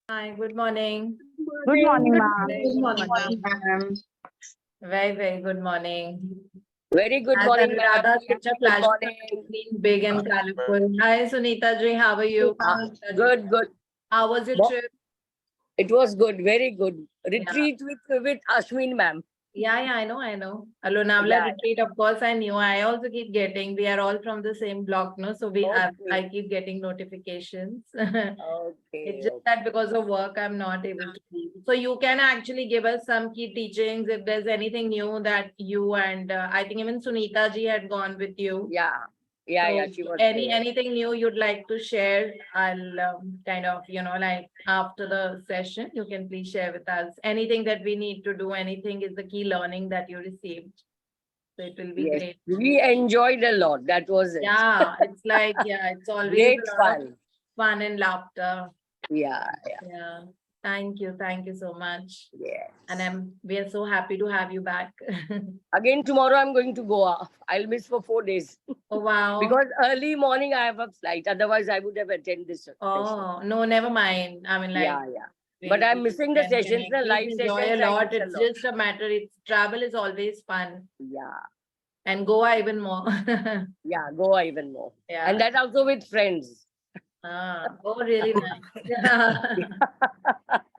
Hi, good morning. Good morning, Good ma'am. Very morning. good Good morning, morning. ma'am. Very good morning. Very good As morning, ma'am. Anuradha, such a Good pleasure to morning. have been big and colorful. Hi, Sunita ji, how are you? Good, good. How was your Bo- trip? It was good, very good. Yeah. Retreat with Ashwin, ma'am. Yeah, I know. Lonavala Yeah. retreat, of course, I knew. I also keep getting, we are all from the same block, no? So I Okay. keep getting notifications. Okay. It's just that because of work, I'm not able to see. So you can actually give us some key teachings if there's anything new that you and I think even Sunita ji had gone with you. Yeah. So She was there. anything new you'd like to share, I'll kind of, like after the session, you can please share with us anything that we need to do, anything is the key learning that you received. So it will be Yes. great. We enjoyed a lot. That was it. Yeah, it's like, it's always Great a lot of fun. fun and laughter. Yeah. Yeah. Thank you so much. Yes. And we are so happy to have you back. Again, tomorrow I'm going to Goa. I'll miss for 4 days. Oh, wow. Because early morning I have a flight. Otherwise, I would have attended this session. Oh, no, never mind. I mean, like, Yeah. But I'm missing the can sessions, the connect. live Please enjoy sessions. a I lot. miss a It's lot. just a matter. Travel is always fun. Yeah. And Goa even more. Yeah, Goa even more. Yeah. And that also with friends. Oh, really nice.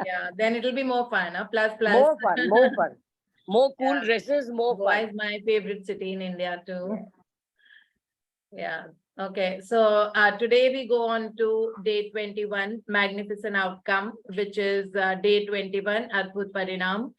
Yeah, then it'll be more fun. Plus. More fun. More cool Yeah. dresses, more Goa fun. is my favorite city in India too. Yeah. Okay. So today we go on to day 21, magnificent outcome, which is day 21, अद्भुत परिणाम.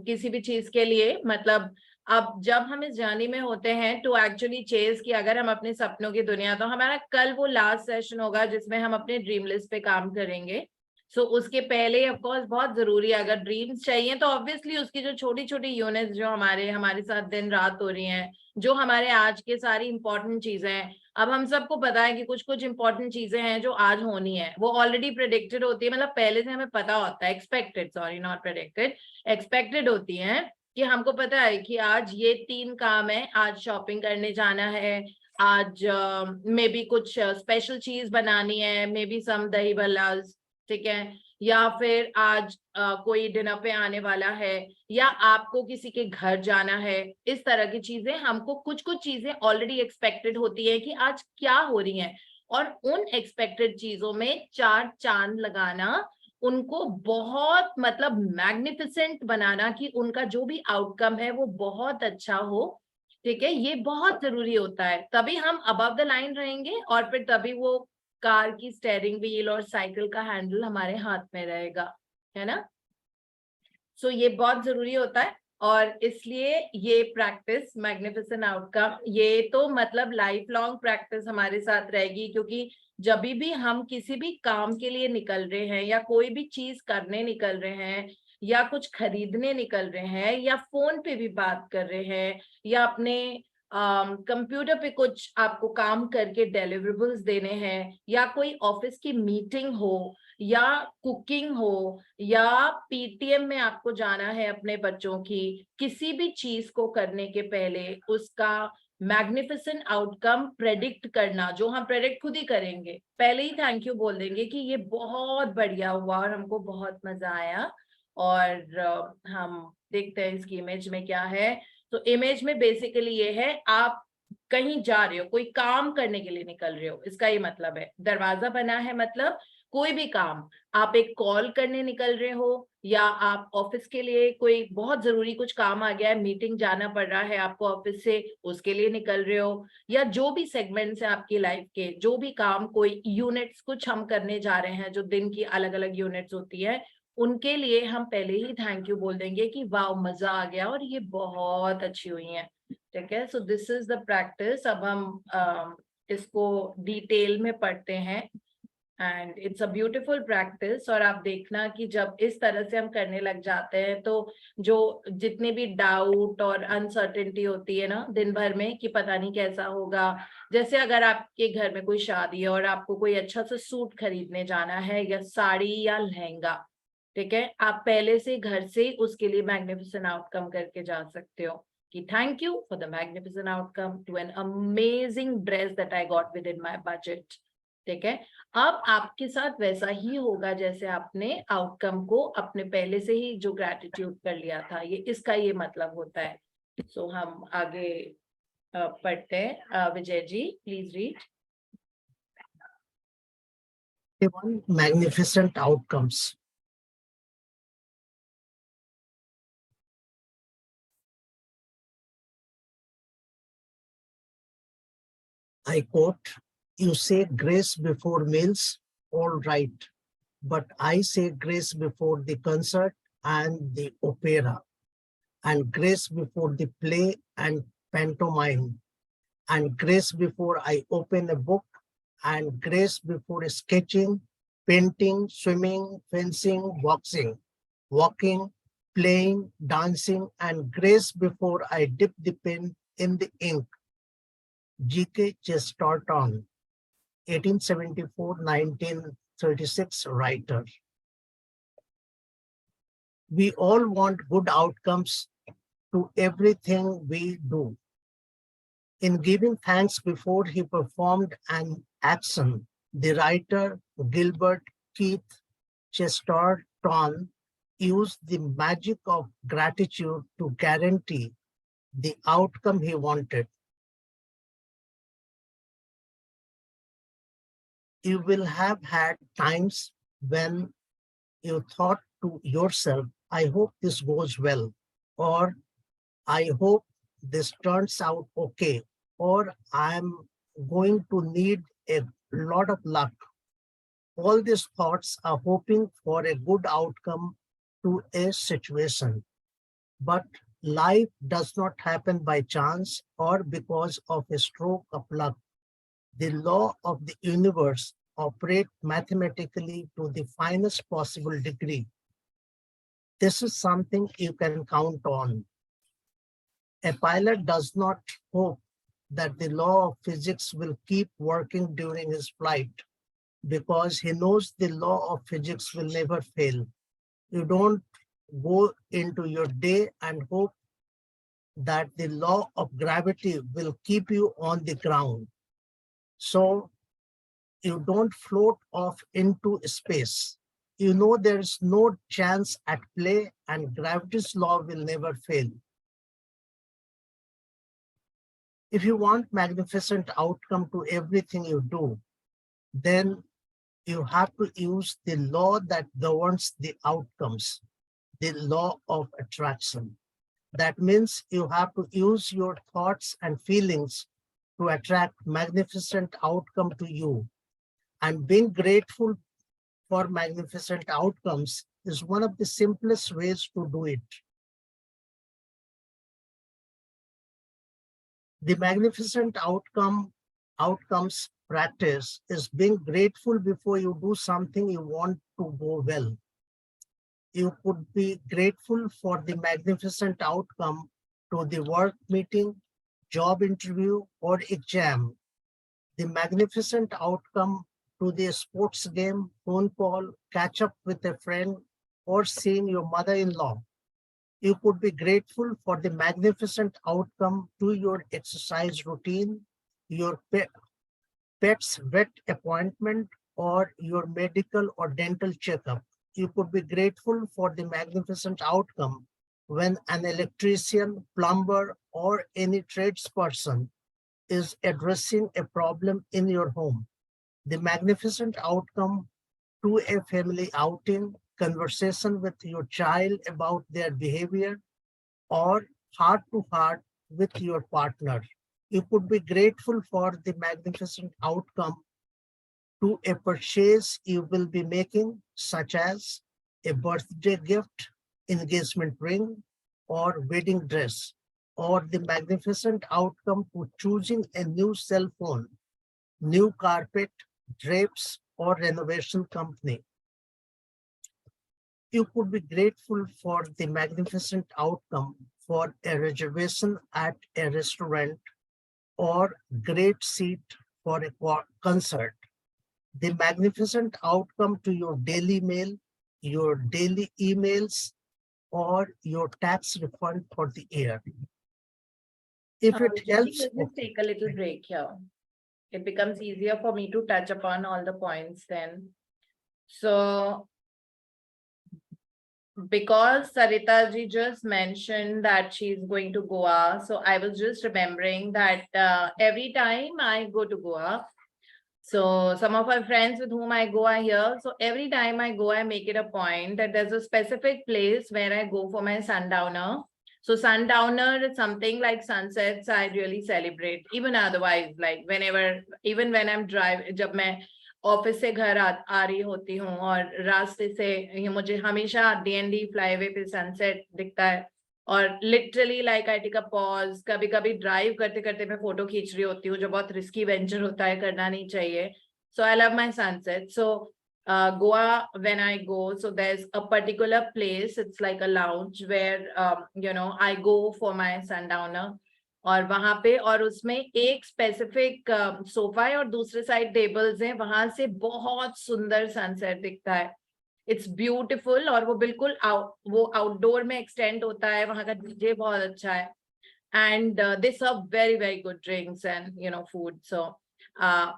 किसी भी चीज के लिए मतलब अब जब हम इस जर्नी में होते हैं टू एक्चुअली चेज कि अगर हम अपने सपनों की दुनिया, तो हमारा कल वो लास्ट सेशन होगा जिसमें हम अपने ड्रीम लिस्ट पे काम करेंगे. सो उसके पहले ऑफ कोर्स बहुत जरूरी है, अगर ड्रीम्स चाहिए तो ऑब्वियसली उसकी जो छोटी छोटी यूनिट्स जो हमारे साथ दिन रात हो रही हैं, जो हमारे आज के सारी इंपॉर्टेंट चीजें हैं. अब हम सबको पता है कि कुछ कुछ इंपॉर्टेंट चीजें हैं जो आज होनी है, वो ऑलरेडी प्रेडिक्टेड होती है, मतलब पहले से हमें पता होता है, expected, sorry not predicted, expected होती है कि हमको पता है कि आज ये 3 काम है, आज शॉपिंग करने जाना है, आज मे बी कुछ स्पेशल चीज बनानी है, मे बी सम दही बल्लास, ठीक है, या फिर आज कोई डिनर पे आने वाला है, या आपको किसी के घर जाना है. इस तरह की चीजें हमको कुछ कुछ चीजें ऑलरेडी एक्सपेक्टेड होती है कि आज क्या हो रही हैं, और उन एक्सपेक्टेड चीजों में 4 चांद लगाना, उनको बहुत मतलब मैग्निफिसेंट बनाना कि उनका जो भी आउटकम है वो बहुत अच्छा हो. ठीक है, ये बहुत जरूरी होता है, तभी हम अबव द लाइन रहेंगे और फिर तभी वो कार की स्टेयरिंग व्हील और साइकिल का हैंडल हमारे हाथ में रहेगा, है ना. सो ये बहुत जरूरी होता है, और इसलिए ये प्रैक्टिस मैग्निफिसेंट आउटकम, ये तो मतलब लाइफ लॉन्ग प्रैक्टिस हमारे साथ रहेगी, क्योंकि जब भी हम किसी भी काम के लिए निकल रहे हैं, या कोई भी चीज करने निकल रहे हैं, या कुछ खरीदने निकल रहे हैं, या फोन पे भी बात कर रहे हैं, या अपने कंप्यूटर पे कुछ आपको काम करके डिलीवरेबल्स देने हैं, या कोई ऑफिस की मीटिंग हो, या कुकिंग हो, या पीटीएम में आपको जाना है अपने बच्चों की, किसी भी चीज को करने के पहले उसका मैग्निफिसेंट आउटकम प्रेडिक्ट करना, जो हम प्रेडिक्ट खुद ही करेंगे, पहले ही थैंक यू बोल देंगे कि ये बहुत बढ़िया हुआ और हमको बहुत मजा आया. और हम देखते हैं इसकी इमेज में क्या है. तो इमेज में बेसिकली ये है, आप कहीं जा रहे हो, कोई काम करने के लिए निकल रहे हो, इसका ये मतलब है. दरवाजा बना है मतलब कोई भी काम, आप एक कॉल करने निकल रहे हो, या आप ऑफिस के लिए कोई बहुत जरूरी कुछ काम आ गया है, मीटिंग जाना पड़ रहा है आपको ऑफिस से, उसके लिए निकल रहे हो, या जो भी सेगमेंट्स है आपकी लाइफ के, जो भी काम, कोई यूनिट्स कुछ हम करने जा रहे हैं, जो दिन की अलग अलग यूनिट्स होती है, उनके लिए हम पहले ही थैंक यू बोल देंगे कि वाह मजा आ गया और ये बहुत अच्छी हुई है. ठीक है, so this is the practice. अब हम इसको डिटेल में पढ़ते हैं, and it's a beautiful practice. और आप देखना कि जब इस तरह से हम करने लग जाते हैं, तो जो जितने भी डाउट और अनसर्टेनिटी होती है ना दिन भर में कि पता नहीं कैसा होगा, जैसे अगर आपके घर में कोई शादी है और आपको कोई अच्छा सा सूट खरीदने जाना है, या साड़ी या लहंगा, ठीक है, आप पहले से घर से उसके लिए मैग्निफिसेंट आउटकम करके जा सकते हो कि thank you for the magnificent outcome to an amazing dress that I got within my budget. ठीक है। अब आपके साथ वैसा ही होगा जैसे आपने आउटकम को अपने पहले से ही जो ग्रैटिट्यूड कर लिया था, ये इसका ये मतलब होता है। सो हम आगे पढ़ते हैं। Vijay ji, please read. One magnificent outcomes. I quote, you say grace before meals, all right, but I say grace before the concert and the opera, and grace before the play and pantomime, and grace before I open a book, and grace before sketching, painting, swimming, fencing, boxing, walking, playing, dancing, and grace before I dip the pen in the ink. G.K. Chesterton, 1874-1936 writer. We all want good outcomes to everything we do. In giving thanks before he performed an action, the writer Gilbert Keith Chesterton used the magic of gratitude to guarantee the outcome he wanted. You will have had times when you thought to yourself, I hope this goes well, or I hope this turns out okay, or I'm going to need a lot of luck. All these thoughts are hoping for a good outcome to a situation. But life does not happen by chance or because of a stroke of luck. The law of the universe operates mathematically to the finest possible degree. This is something you can count on. A pilot does not hope that the law of physics will keep working during his flight because he knows the law of physics will never fail. You don't go into your day and hope that the law of gravity will keep you on the ground. So you don't float off into space. You know there's no chance at play and gravity's law will never fail. If you want magnificent outcome to everything you do, then you have to use the law that governs the outcomes, the law of attraction. That means you have to use your thoughts and feelings to attract magnificent outcome to you. And being grateful for magnificent outcomes is one of the simplest ways to do it. The magnificent outcomes practice is being grateful before you do something you want to go well. You could be grateful for the magnificent outcome to the work meeting, job interview, or exam. The magnificent outcome to the sports game, phone call, catch up with a friend, or seeing your mother-in-law. You could be grateful for the magnificent outcome to your exercise routine, your pet's vet appointment, or your medical or dental checkup. You could be grateful for the magnificent outcome when an electrician, plumber, or any tradesperson is addressing a problem in your home. The magnificent outcome to a family outing, conversation with your child about their behavior, or heart to heart with your partner. You could be grateful for the magnificent outcome to a purchase you will be making, such as a birthday gift, engagement ring, or wedding dress, or the magnificent outcome to choosing a new cell phone, new carpet, drapes, or renovation company. You could be grateful for the magnificent outcome for a reservation at a restaurant or great seat for a concert. The magnificent outcome to your daily mail, your daily emails, or your tax refund for the year. If it Vijay ji, helps, let's take a little break here. it becomes easier for me to touch upon all the points then. So because Sarita ji just mentioned that she's going to Goa, so I was just remembering that every time I go to Goa, so some of my friends with whom I go are here. So every time I go, I make it a point that there's a specific place where I go for my sundowner. So sundowner is something like sunsets I really celebrate. Even otherwise, like whenever, even when I'm driving, जब मैं office से घर आ रही होती हूँ और रास्ते से मुझे हमेशा DND फ्लाईवे पे सनसेट दिखता है और literally like I take a pause. कभी कभी ड्राइव करते करते मैं फोटो खींच रही होती हूँ जो बहुत रिस्की वेंचर होता है, करना नहीं चाहिए. So I love my sunset. So Goa, when I go, so there's a particular place, it's like a lounge where I go for my sundowner. और वहां पे और उसमें एक स्पेसिफिक सोफा है और दूसरे साइड टेबल्स हैं, वहां से बहुत सुंदर सनसेट दिखता है. इट्स ब्यूटिफुल और वो बिल्कुल वो आउटडोर में एक्सटेंड होता है. वहां का डीजे बहुत अच्छा है and they serve very very good drinks and food. So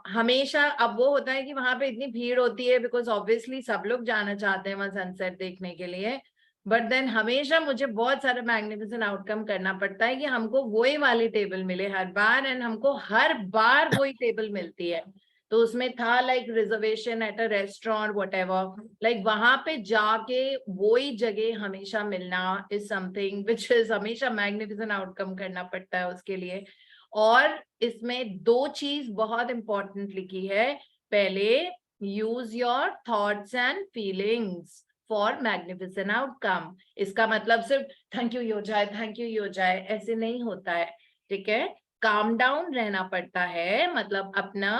हमेशा अब वो होता है कि वहां पे इतनी भीड़ होती है बिकॉज ऑब्वियसली सब लोग जाना चाहते हैं वहां सनसेट देखने के लिए, बट देन हमेशा मुझे बहुत सारा मैग्निफिसेंट आउटकम करना पड़ता है कि हमको वही वाली टेबल मिले हर बार, एंड हमको हर बार वही टेबल मिलती है. तो उसमें था like reservation at a restaurant what ever, like वहां पे जाके वही जगह हमेशा मिलना इज समथिंग विच इज हमेशा मैग्निफिसेंट आउटकम करना पड़ता है उसके लिए. और इसमें दो चीज बहुत इंपॉर्टेंट लिखी है. पहले, use your thoughts and feelings for magnificent outcome. इसका मतलब सिर्फ थैंक यू हो जाए, थैंक यू हो जाए ऐसे नहीं होता है. ठीक है, काम डाउन रहना पड़ता है. मतलब अपना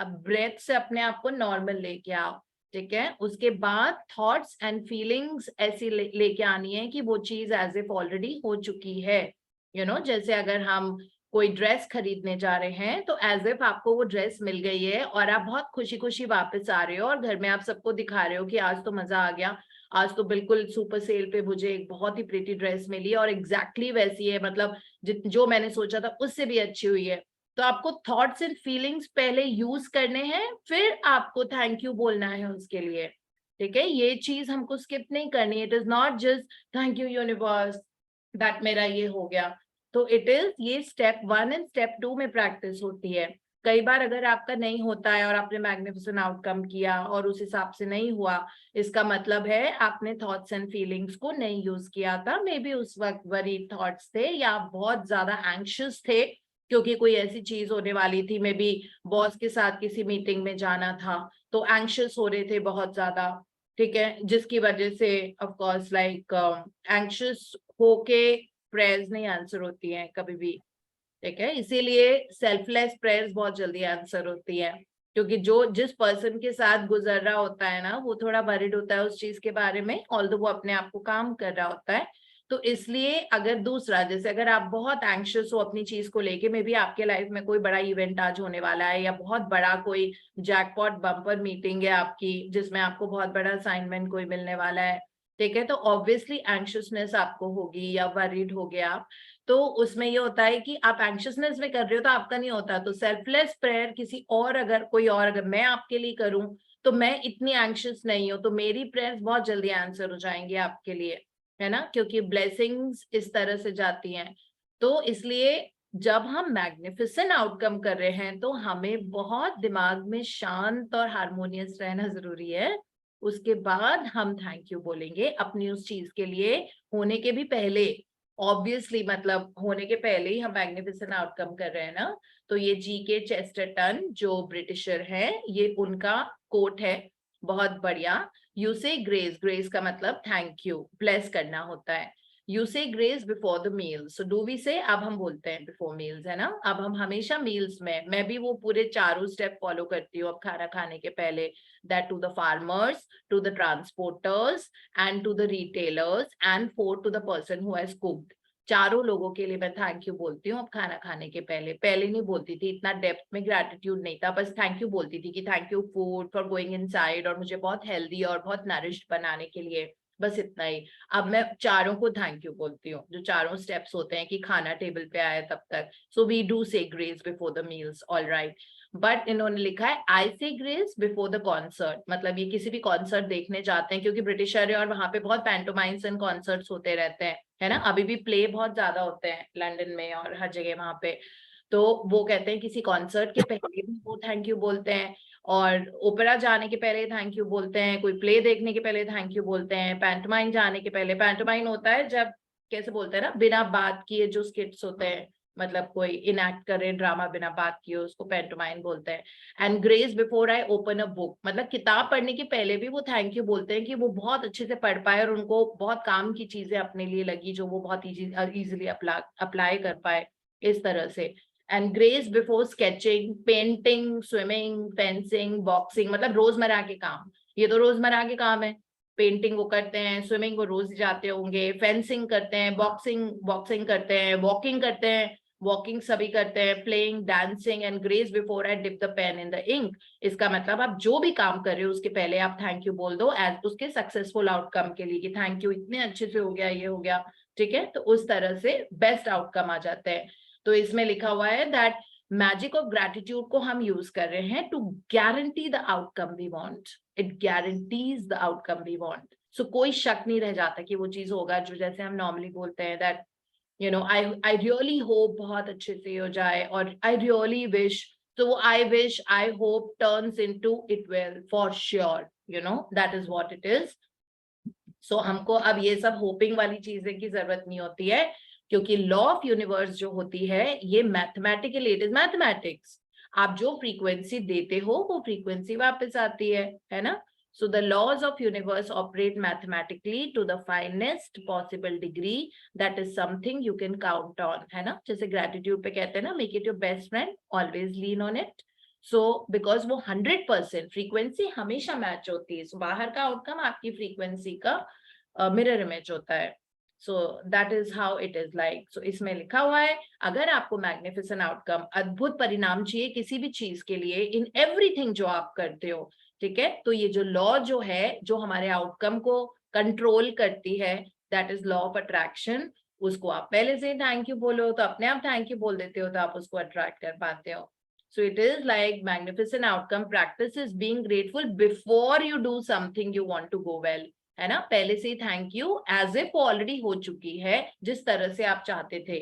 ब्रेथ से अपने आप को नॉर्मल लेके आओ. ठीक है, उसके बाद थॉट्स एंड फीलिंग्स ऐसी लेके आनी है कि वो चीज एज इफ ऑलरेडी हो चुकी है. जैसे अगर हम कोई ड्रेस खरीदने जा रहे हैं तो एज इफ आपको वो ड्रेस मिल गई है और आप बहुत खुशी खुशी वापस आ रहे हो और घर में आप सबको दिखा रहे हो कि आज तो मजा आ गया, आज तो बिल्कुल सुपर सेल पे मुझे एक बहुत ही प्रीटी ड्रेस मिली और एग्जैक्टली वैसी है, मतलब जो मैंने सोचा था उससे भी अच्छी हुई है. तो आपको थॉट्स एंड फीलिंग्स पहले यूज करने हैं, फिर आपको थैंक यू बोलना है उसके लिए. ठीक है, ये चीज हमको स्किप नहीं करनी. It is not just thank you universe that मेरा ये हो गया. तो इट इज ये स्टेप 1 एंड स्टेप 2 में प्रैक्टिस होती है. कई बार अगर आपका नहीं होता है और आपने मैग्निफिसेंट आउटकम किया और उस हिसाब से नहीं हुआ, इसका मतलब है आपने थॉट्स एंड फीलिंग्स को नहीं यूज किया था. मे बी उस वक्त वरीड थॉट्स थे या बहुत ज्यादा एंग्शियस थे क्योंकि कोई ऐसी चीज होने वाली थी, मे बी बॉस के साथ किसी मीटिंग में जाना था तो एंग्शियस हो रहे थे बहुत ज्यादा. ठीक है, जिसकी वजह से ऑफ कोर्स लाइक एंग्शियस होके प्रेयर्स नहीं आंसर होती हैं कभी भी. ठीक है, इसीलिए सेल्फलेस प्रेयर्स बहुत जल्दी आंसर होती है क्योंकि जिस पर्सन के साथ गुजर रहा होता है ना, वो थोड़ा वरीड होता है उस चीज के बारे में, ऑल्दो वो अपने आप को काम कर रहा होता है. तो इसलिए अगर दूसरा, जैसे अगर आप बहुत एंग्शियस हो अपनी चीज को लेके, मे बी आपके लाइफ में कोई बड़ा इवेंट आज होने वाला है या बहुत बड़ा कोई जैकपॉट बम्पर मीटिंग है आपकी जिसमें आपको बहुत बड़ा असाइनमेंट कोई मिलने वाला है. ठीक है, तो ऑब्वियसली एंग्शियसनेस आपको होगी या वरीड हो गया. तो उसमें ये होता है कि आप एंग्शियसनेस में कर रहे हो तो आपका नहीं होता. तो सेल्फलेस प्रेयर किसी और अगर मैं आपके लिए करूं तो मैं इतनी एंग्शियस नहीं हूं तो मेरी प्रेयर्स बहुत जल्दी आंसर हो जाएंगे आपके लिए, है ना, क्योंकि ब्लेसिंग्स इस तरह से जाती हैं. तो इसलिए जब हम मैग्निफिसेंट आउटकम कर रहे हैं तो हमें बहुत दिमाग में शांत और हार्मोनियस रहना जरूरी है. उसके बाद हम थैंक यू बोलेंगे अपनी उस चीज के लिए होने के भी पहले. ऑब्वियसली मतलब होने के पहले ही हम मैग्निफिसेंट आउटकम कर रहे हैं ना. तो ये G.K. चेस्टरटन जो ब्रिटिशर है, ये उनका कोट है, बहुत बढ़िया. यू से ग्रेस, ग्रेस का मतलब थैंक यू, ब्लेस करना होता है. You say grace before the meal. So do we say, अब हम बोलते हैं बिफोर मील्स, है ना. अब हम हमेशा मील्स में, मैं भी वो पूरे चारों स्टेप फॉलो करती हूँ अब खाना खाने के पहले. That to the farmers, to the transporters and to the retailers and 4 to the person who has cooked. चारों लोगों के लिए मैं थैंक यू बोलती हूँ अब खाना खाने के पहले नहीं बोलती थी, इतना डेप्थ में ग्रैटिट्यूड नहीं था, बस थैंक यू बोलती थी कि thank you food for going inside और मुझे बहुत हेल्दी और बहुत नरिश्ड बनाने के लिए, बस इतना ही. अब मैं चारों को थैंक यू बोलती हूँ, जो चारों स्टेप्स होते हैं कि खाना टेबल पे आए तब तक. सो वी डू से grace before the meals, all right. But इन्होंने लिखा है आई से ग्रेस बिफोर द कॉन्सर्ट, मतलब ये किसी भी कॉन्सर्ट देखने जाते हैं क्योंकि ब्रिटिशर है और वहां पे बहुत पैंटोमाइम्स एंड कॉन्सर्ट्स होते रहते हैं, है ना, अभी भी प्ले बहुत ज्यादा होते हैं लंदन में और हर जगह वहां पे। तो वो कहते हैं किसी कॉन्सर्ट के पहले भी वो थैंक यू बोलते हैं, और ओपेरा जाने के पहले थैंक यू बोलते हैं, कोई प्ले देखने के पहले थैंक यू बोलते हैं, पैंटोमाइन जाने के पहले, पैंटोमाइन होता है जब कैसे बोलते हैं ना, बिना बात किए जो स्किट्स होते हैं, मतलब कोई इनएक्ट करे ड्रामा बिना बात किए, उसको पैंटोमाइन बोलते हैं। And grace before I open a book, मतलब किताब पढ़ने के पहले भी वो थैंक यू बोलते हैं कि वो बहुत अच्छे से पढ़ पाए और उनको बहुत काम की चीजें अपने लिए लगी जो वो बहुत इजीली अप्लाई कर पाए, इस तरह से। And grace before sketching, painting, swimming, fencing, boxing, मतलब रोजमर्रा के काम, ये तो रोजमर्रा के काम है। पेंटिंग वो करते हैं, स्विमिंग वो रोज जाते होंगे, फेंसिंग करते हैं, बॉक्सिंग करते हैं, वॉकिंग करते हैं, वॉकिंग सभी करते हैं, playing, dancing. And grace before I dip the pen in the ink, इसका मतलब आप जो भी काम कर रहे हो उसके पहले आप थैंक यू बोल दो एज उसके सक्सेसफुल आउटकम के लिए, कि थैंक यू इतने अच्छे से हो गया, ये हो गया, ठीक है, तो उस तरह से बेस्ट आउटकम आ जाते हैं। तो इसमें लिखा हुआ है दैट मैजिक ऑफ ग्रेटिट्यूड को हम यूज कर रहे हैं to guarantee the outcome we want, it guarantees the outcome we want. So कोई शक नहीं रह जाता कि वो चीज होगा, जो जैसे हम नॉर्मली बोलते हैं दैट आई रियली होप बहुत अच्छे से हो जाए, और आई रियली विश, तो वो I wish I hope turns into it will for sure, that is what it is. So हमको अब ये सब होपिंग वाली चीजें की जरूरत नहीं होती है, क्योंकि लॉ ऑफ यूनिवर्स जो होती है ये मैथमेटिकली, इट इज मैथमेटिक्स। आप जो फ्रीक्वेंसी देते हो वो फ्रीक्वेंसी वापस आती है ना। So the laws of universe operate mathematically to the finest possible degree, that is something you can count on, है ना। जैसे ग्रेटिट्यूड पे कहते हैं ना, make it your best friend, always lean on it. So because वो 100% frequency हमेशा match होती है, सो बाहर का आउटकम आपकी फ्रीक्वेंसी का मिरर इमेज होता है। So that is how it is like. So इसमें लिखा हुआ है अगर आपको मैग्निफिसेंट आउटकम, अद्भुत परिणाम चाहिए किसी भी चीज के लिए, इन एवरीथिंग जो आप करते हो, ठीक है, तो ये जो लॉ जो है जो हमारे आउटकम को कंट्रोल करती है, that is law of attraction, उसको आप पहले से थैंक यू बोलो तो अपने आप थैंक यू बोल देते हो, तो आप उसको अट्रैक्ट कर पाते हो। So it is like magnificent outcome practice is being grateful before you do something you want to go well, है ना, पहले से ही thank you as if already हो चुकी है जिस तरह से आप चाहते थे।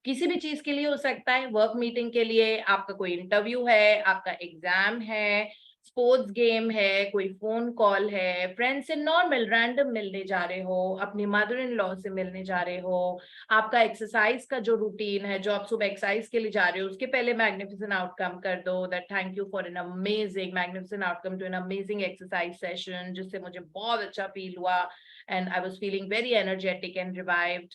किसी भी चीज के लिए हो सकता है, वर्क मीटिंग के लिए, आपका कोई इंटरव्यू है, आपका एग्जाम है, स्पोर्ट्स गेम है, कोई फोन कॉल है, फ्रेंड से नॉर्मल रैंडम मिलने जा रहे हो, अपनी मदर इन लॉ से मिलने जा रहे हो, आपका एक्सरसाइज का जो रूटीन है, जो आप सुबह एक्सरसाइज के लिए जा रहे हो, उसके पहले मैग्निफिसेंट आउटकम कर दो, that thank you for an amazing magnificent outcome to an amazing exercise session, जिससे मुझे बहुत अच्छा फील हुआ and I was feeling very energetic and revived,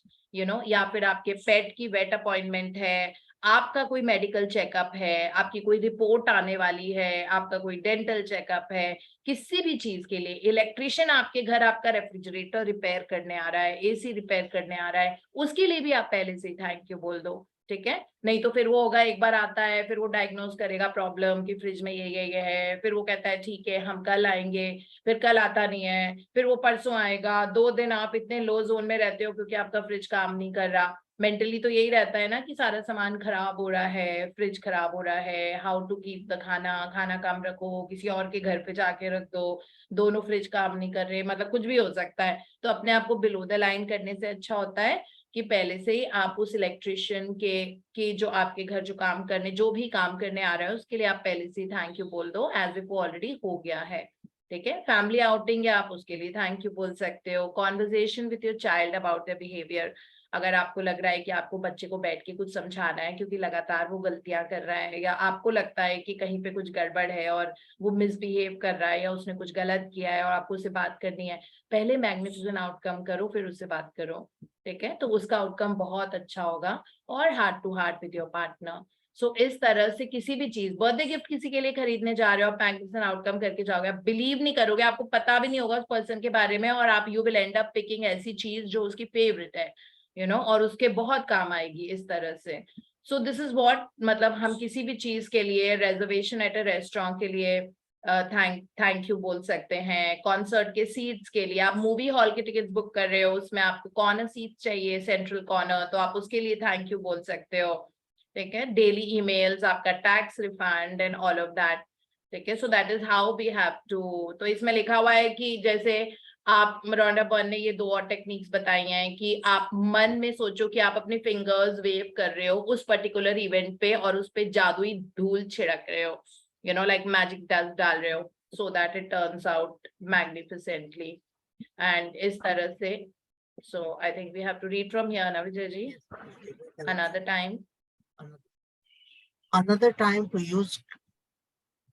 या फिर आपके पेट की वेट अपॉइंटमेंट है, आपका कोई मेडिकल चेकअप है, आपकी कोई रिपोर्ट आने वाली है, आपका कोई डेंटल चेकअप है, किसी भी चीज के लिए, इलेक्ट्रिशियन आपके घर आपका रेफ्रिजरेटर रिपेयर करने आ रहा है, एसी रिपेयर करने आ रहा है, उसके लिए भी आप पहले से थैंक यू बोल दो, ठीक है। नहीं तो फिर वो होगा, एक बार आता है फिर वो डायग्नोज करेगा प्रॉब्लम कि फ्रिज में ये है, फिर वो कहता है ठीक है हम कल आएंगे, फिर कल आता नहीं है, फिर वो परसों आएगा, 2 दिन आप इतने लो जोन में रहते हो क्योंकि आपका फ्रिज काम नहीं कर रहा। मेंटली तो यही रहता है ना कि सारा सामान खराब हो रहा है, फ्रिज खराब हो रहा है, हाउ टू कीप द खाना काम रखो, किसी और के घर पे जाके रख दो, दोनों फ्रिज काम नहीं कर रहे, मतलब कुछ भी हो सकता है। तो अपने आप को बिलो द लाइन करने से अच्छा होता है कि पहले से ही आप उस इलेक्ट्रिशियन के जो आपके घर जो काम करने, जो भी काम करने आ रहा है उसके लिए आप पहले से ही थैंक यू बोल दो एज इफ वो ऑलरेडी हो गया है, ठीक है। फैमिली आउटिंग है, आप उसके लिए थैंक यू बोल सकते हो। Conversation with your child about their behaviour, अगर आपको लग रहा है कि आपको बच्चे को बैठ के कुछ समझाना है क्योंकि लगातार वो गलतियां कर रहा है, या आपको लगता है कि कहीं पे कुछ गड़बड़ है और वो मिसबिहेव कर रहा है या उसने कुछ गलत किया है और आपको उससे बात करनी है, पहले मैग्निफिसेंट आउटकम करो फिर उससे बात करो, ठीक है, तो उसका आउटकम बहुत अच्छा होगा। और heart to heart with your partner. So इस तरह से किसी भी चीज, बर्थडे गिफ्ट किसी के लिए खरीदने जा रहे हो, आप मैग्निफिसेंट आउटकम करके जाओगे, आप बिलीव नहीं करोगे, आपको पता भी नहीं होगा उस पर्सन के बारे में, और आप you will and up picking ऐसी चीज जो उसकी फेवरेट है, और उसके बहुत काम आएगी इस तरह से। सो दिस इज व्हाट, मतलब हम किसी भी चीज के लिए, रेजर्वेशन एट अ रेस्टोरेंट के लिए थैंक यू बोल सकते हैं, कॉन्सर्ट के सीट्स के लिए, आप मूवी हॉल की टिकट्स बुक कर रहे हो, उसमें आपको कॉर्नर सीट चाहिए, सेंट्रल कॉर्नर, तो आप उसके लिए थैंक यू बोल सकते हो, ठीक है, डेली ईमेल्स, आपका tax refund and all of that, ठीक है. So that is how we have to. तो इसमें लिखा हुआ है कि जैसे आप, रोंडा बर्न ने ये 2 और टेक्निक्स बताई हैं कि आप मन में सोचो कि आप अपने फिंगर्स वेव कर रहे हो उस पर्टिकुलर इवेंट पे और उस पे जादुई धूल छिड़क रहे हो, you know, like magic dust डाल रहे हो, so that it turns out magnificently. And इस तरह से, so I think we have to read from here, Navijay ji, another time. Another time to use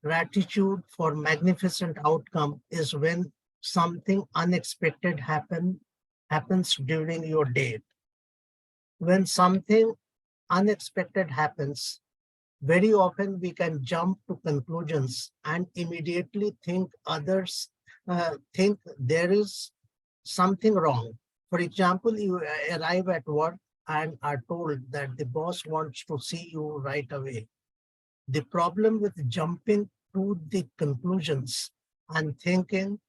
gratitude for magnificent outcome is when something unexpected happens during your day. When something unexpected happens, very often we can jump to conclusions and immediately think others think there is something wrong. For example, you arrive at work and are told that the boss wants to see you right away. The problem with jumping to the conclusions and thinking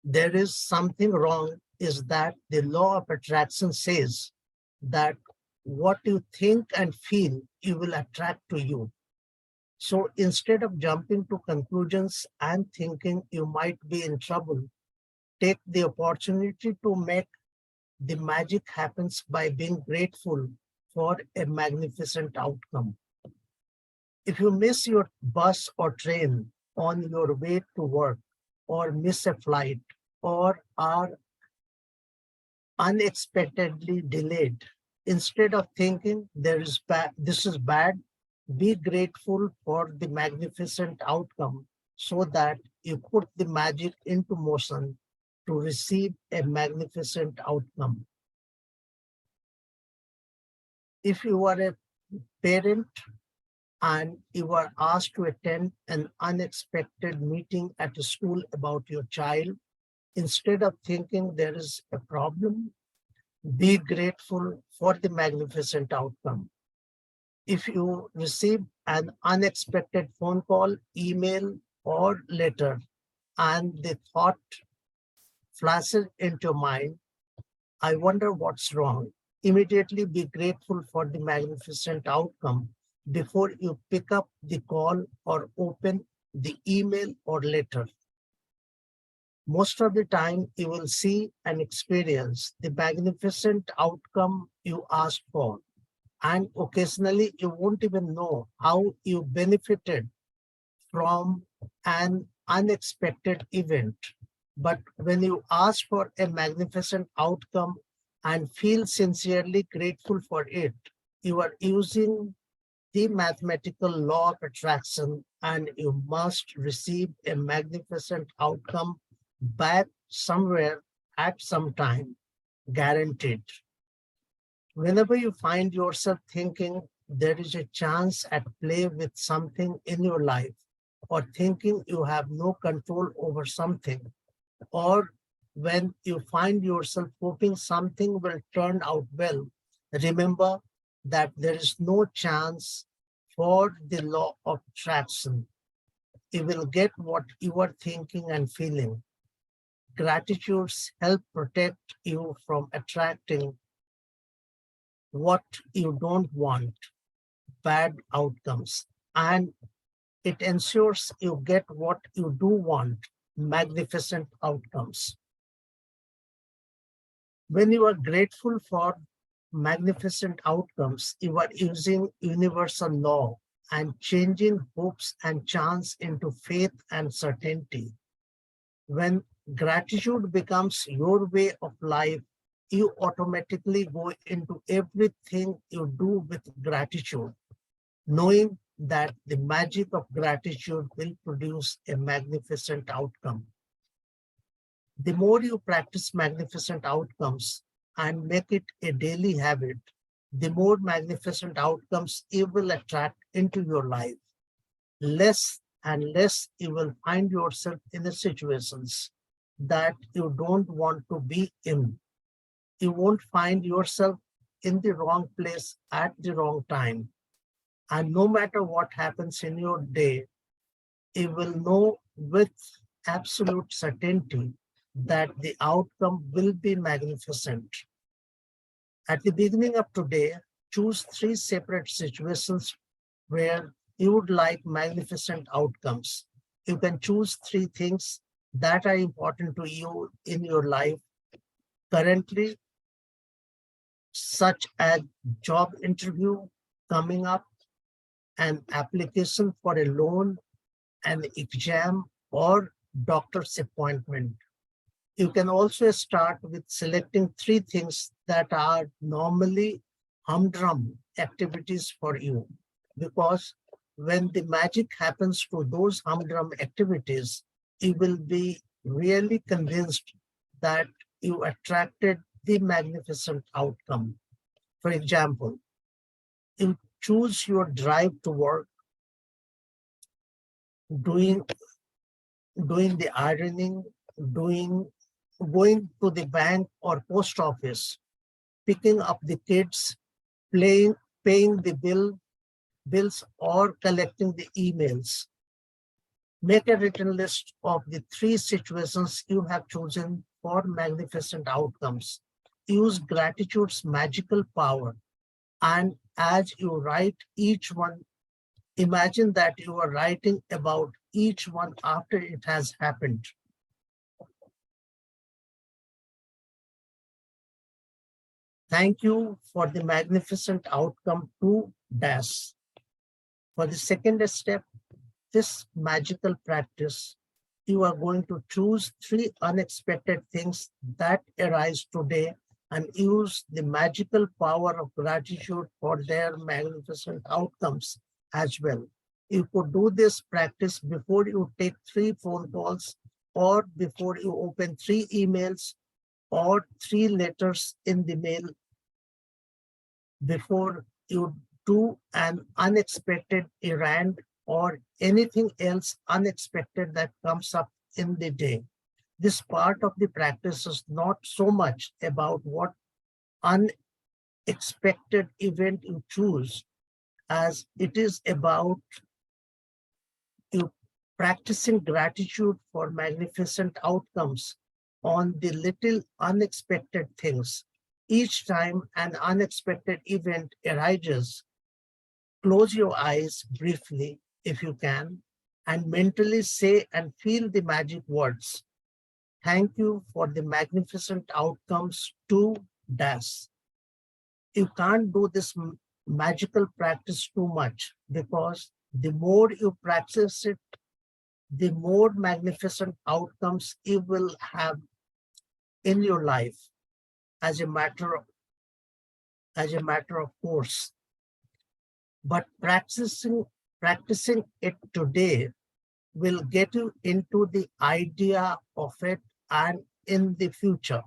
there is something wrong is that the law of attraction says that what you think and feel, you will attract to you. So instead of jumping to conclusions and thinking you might be in trouble, take the opportunity to make the magic happens by being grateful for a magnificent outcome. If you miss your bus or train on your way to work, or miss a flight, or are unexpectedly delayed, instead of thinking this is bad, be grateful for the magnificent outcome so that you put the magic into motion to receive a magnificent outcome. If you are a parent and you are asked to attend an unexpected meeting at a school about your child, instead of thinking there is a problem, be grateful for the magnificent outcome. If you receive an unexpected phone call, email, or letter, and the thought flashes into your mind, I wonder what's wrong. Immediately be grateful for the magnificent outcome before you pick up the call or open the email or letter. Most of the time, you will see and experience the magnificent outcome you asked for. And occasionally, you won't even know how you benefited from an unexpected event. But when you ask for a magnificent outcome and feel sincerely grateful for it, you are using the mathematical law of attraction, and you must receive a magnificent outcome back somewhere at some time, guaranteed. Whenever you find yourself thinking there is a chance at play with something in your life, or thinking you have no control over something, or when you find yourself hoping something will turn out well, remember that there is no chance for the law of attraction. You will get what you are thinking and feeling. Gratitudes help protect you from attracting what you don't want, bad outcomes, and it ensures you get what you do want, magnificent outcomes. When you are grateful for magnificent outcomes, you are using universal law and changing hopes and chance into faith and certainty. When gratitude becomes your way of life, you automatically go into everything you do with gratitude, knowing that the magic of gratitude will produce a magnificent outcome. The more you practice magnificent outcomes and make it a daily habit, the more magnificent outcomes you will attract into your life. Less and less you will find yourself in the situations that you don't want to be in. You won't find yourself in the wrong place at the wrong time. And no matter what happens in your day, you will know with absolute certainty that the outcome will be magnificent. At the beginning of today, choose 3 separate situations where you would like magnificent outcomes. You can choose 3 things that are important to you in your life currently, such as job interview coming up, an application for a loan, an exam, or doctor's appointment. You can also start with selecting 3 things that are normally humdrum activities for you, because when the magic happens to those humdrum activities, you will be really convinced that you attracted the magnificent outcome. For example, you choose your drive to work, doing the ironing, going to the bank or post office, picking up the kids, paying the bills, or collecting the emails. Make a written list of the 3 situations you have chosen for magnificent outcomes. Use gratitude's magical power, and as you write each one, imagine that you are writing about each one after it has happened. Thank you for the magnificent outcome to DAS. For the second step, this magical practice, you are going to choose 3 unexpected things that arise today and use the magical power of gratitude for their magnificent outcomes as well. You could do this practice before you take 3 phone calls, or before you open 3 emails, or 3 letters in the mail, before you do an unexpected errand or anything else unexpected that comes up in the day. This part of the practice is not so much about what unexpected event you choose, as it is about you practicing gratitude for magnificent outcomes on the little unexpected things. Each time an unexpected event arises, close your eyes briefly if you can, and mentally say and feel the magic words. Thank you for the magnificent outcomes to DAS. You can't do this magical practice too much, because the more you practice it, the more magnificent outcomes you will have in your life as a matter of course. But practicing it today will get you into the idea of it and in the future.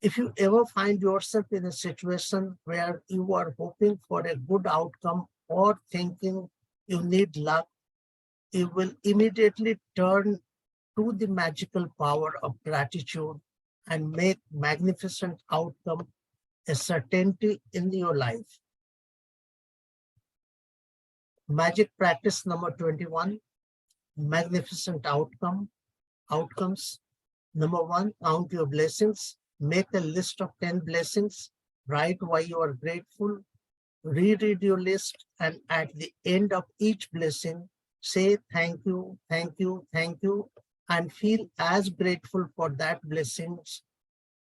If you ever find yourself in a situation where you are hoping for a good outcome or thinking you need luck, you will immediately turn to the magical power of gratitude and make magnificent outcome a certainty in your life. Magic practice number 21, magnificent outcomes. Number 1, count your blessings. Make a list of 10 blessings. Write why you are grateful. Reread your list, and at the end of each blessing, say thank you, thank you, thank you, and feel as grateful for that blessings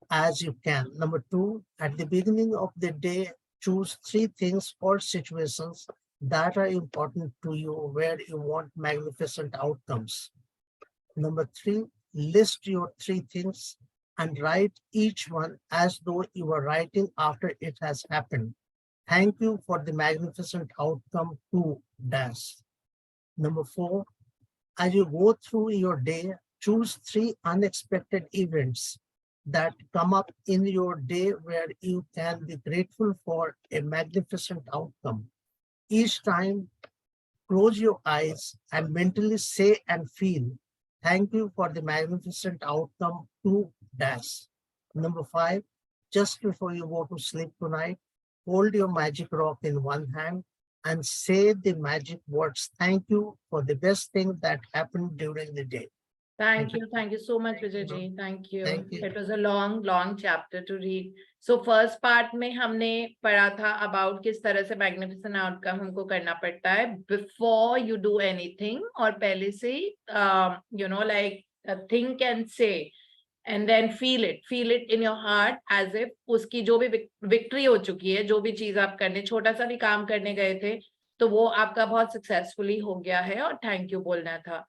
as you can. Number 2, at the beginning of the day, choose 3 things or situations that are important to you where you want magnificent outcomes. Number 3, list your 3 things and write each one as though you are writing after it has happened. Thank you for the magnificent outcome to DAS. Number 4, as you go through your day, choose 3 unexpected events that come up in your day where you can be grateful for a magnificent outcome. Each time, close your eyes and mentally say and feel, thank you for the magnificent outcome to DAS. Number 5, just before you go to sleep tonight, hold your magic rock in one hand and say the magic words, thank you for the best thing that happened during the day. Thank you so much, Vijay ji. Thank you. Thank you. It was a long chapter to read. So first part में हमने पढ़ा था about किस तरह से magnificent outcome हमको करना पड़ता है before you do anything, और पहले से like think and say and then feel it in your heart as if उसकी जो भी victory हो चुकी है, जो भी चीज आप करने, छोटा सा भी काम करने गए थे तो वो आपका बहुत सक्सेसफुली हो गया है और थैंक यू बोलना था।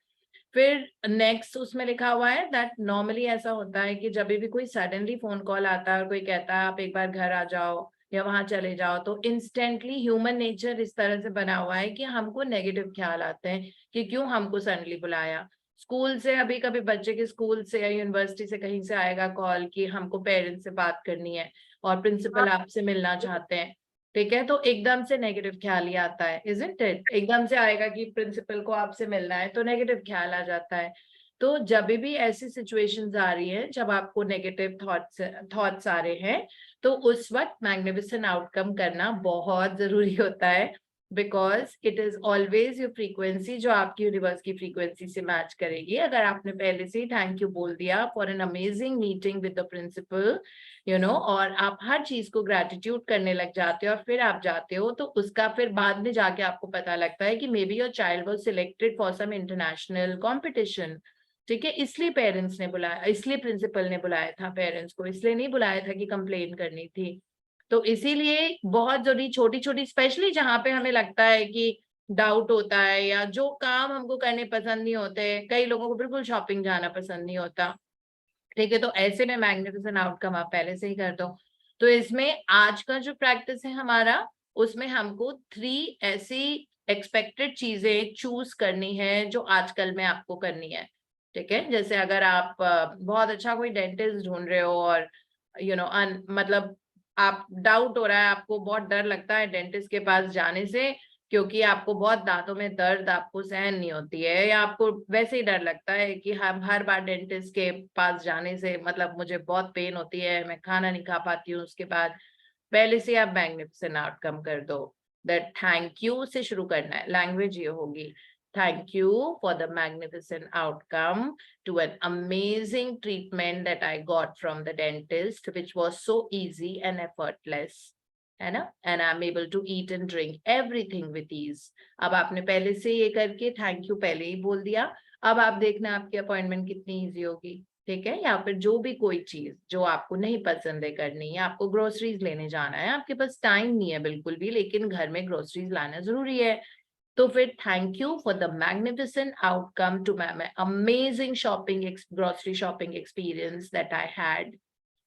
फिर नेक्स्ट उसमें लिखा हुआ है दैट नॉर्मली ऐसा होता है कि जब भी कोई सडनली फोन कॉल आता है और कोई कहता है आप एक बार घर आ जाओ या वहां चले जाओ, तो इंस्टेंटली ह्यूमन नेचर इस तरह से बना हुआ है कि हमको नेगेटिव ख्याल आते हैं कि क्यों हमको सडनली बुलाया। स्कूल से अभी कभी बच्चे के स्कूल से या यूनिवर्सिटी से कहीं से आएगा कॉल कि हमको पेरेंट्स से बात करनी है और प्रिंसिपल आपसे मिलना चाहते हैं, ठीक है, तो एकदम से नेगेटिव ख्याल ही आता है, इजंट इट? एकदम से आएगा कि प्रिंसिपल को आपसे मिलना है तो नेगेटिव ख्याल आ जाता है। तो जब भी ऐसी सिचुएशंस आ रही है जब आपको नेगेटिव थॉट्स आ रहे हैं तो उस वक्त मैग्निफिसेंट आउटकम करना बहुत जरूरी होता है, because it is always your frequency जो आपकी यूनिवर्स की फ्रीक्वेंसी से मैच करेगी। अगर आपने पहले से ही थैंक यू बोल दिया for an amazing meeting with the principal, और आप हर चीज को ग्रेटिट्यूड करने लग जाते हो और फिर आप जाते हो, तो उसका फिर बाद में जाके आपको पता लगता है कि maybe your child was selected for some international competition, ठीक है, इसलिए पेरेंट्स ने बुलाया, इसलिए प्रिंसिपल ने बुलाया था पेरेंट्स को, इसलिए नहीं बुलाया था कि कंप्लेन करनी थी। तो इसीलिए बहुत जरूरी छोटी छोटी, स्पेशली जहां पे हमें लगता है कि डाउट होता है या जो काम हमको करने पसंद नहीं होते, कई लोगों को बिल्कुल शॉपिंग जाना पसंद नहीं होता, ठीक है, तो ऐसे में मैग्निफिसेंट आउटकम आप पहले से ही कर दो। तो इसमें आज का जो प्रैक्टिस है हमारा, उसमें हमको 3 ऐसी एक्सपेक्टेड चीजें चूज करनी है जो आजकल में आपको करनी है, ठीक है। जैसे अगर आप बहुत अच्छा कोई डेंटिस्ट ढूंढ रहे हो और मतलब आप डाउट हो रहा है, आपको बहुत डर लगता है डेंटिस्ट के पास जाने से क्योंकि आपको बहुत दांतों में दर्द आपको सहन नहीं होती है, या आपको वैसे ही डर लगता है कि हम हर बार डेंटिस्ट के पास जाने से मतलब मुझे बहुत पेन होती है, मैं खाना नहीं खा पाती हूँ उसके बाद, पहले से आप मैग्निफिसेंट आउटकम कर दो। दैट थैंक यू से शुरू करना है, लैंग्वेज ये होगी, thank you for the magnificent outcome to an amazing treatment that I got from the dentist, which was so easy and effortless, है ना, and I'm able to eat and drink everything with ease। अब आपने पहले से ये करके thank you पहले ही बोल दिया, अब आप देखना आपकी अपॉइंटमेंट कितनी इजी होगी, ठीक है। या फिर जो भी कोई चीज जो आपको नहीं पसंद है करनी, या आपको ग्रोसरीज लेने जाना है, आपके पास टाइम नहीं है बिल्कुल भी लेकिन घर में ग्रोसरीज लाना जरूरी है, तो फिर thank you for the magnificent outcome to my amazing shopping grocery shopping experience that I had,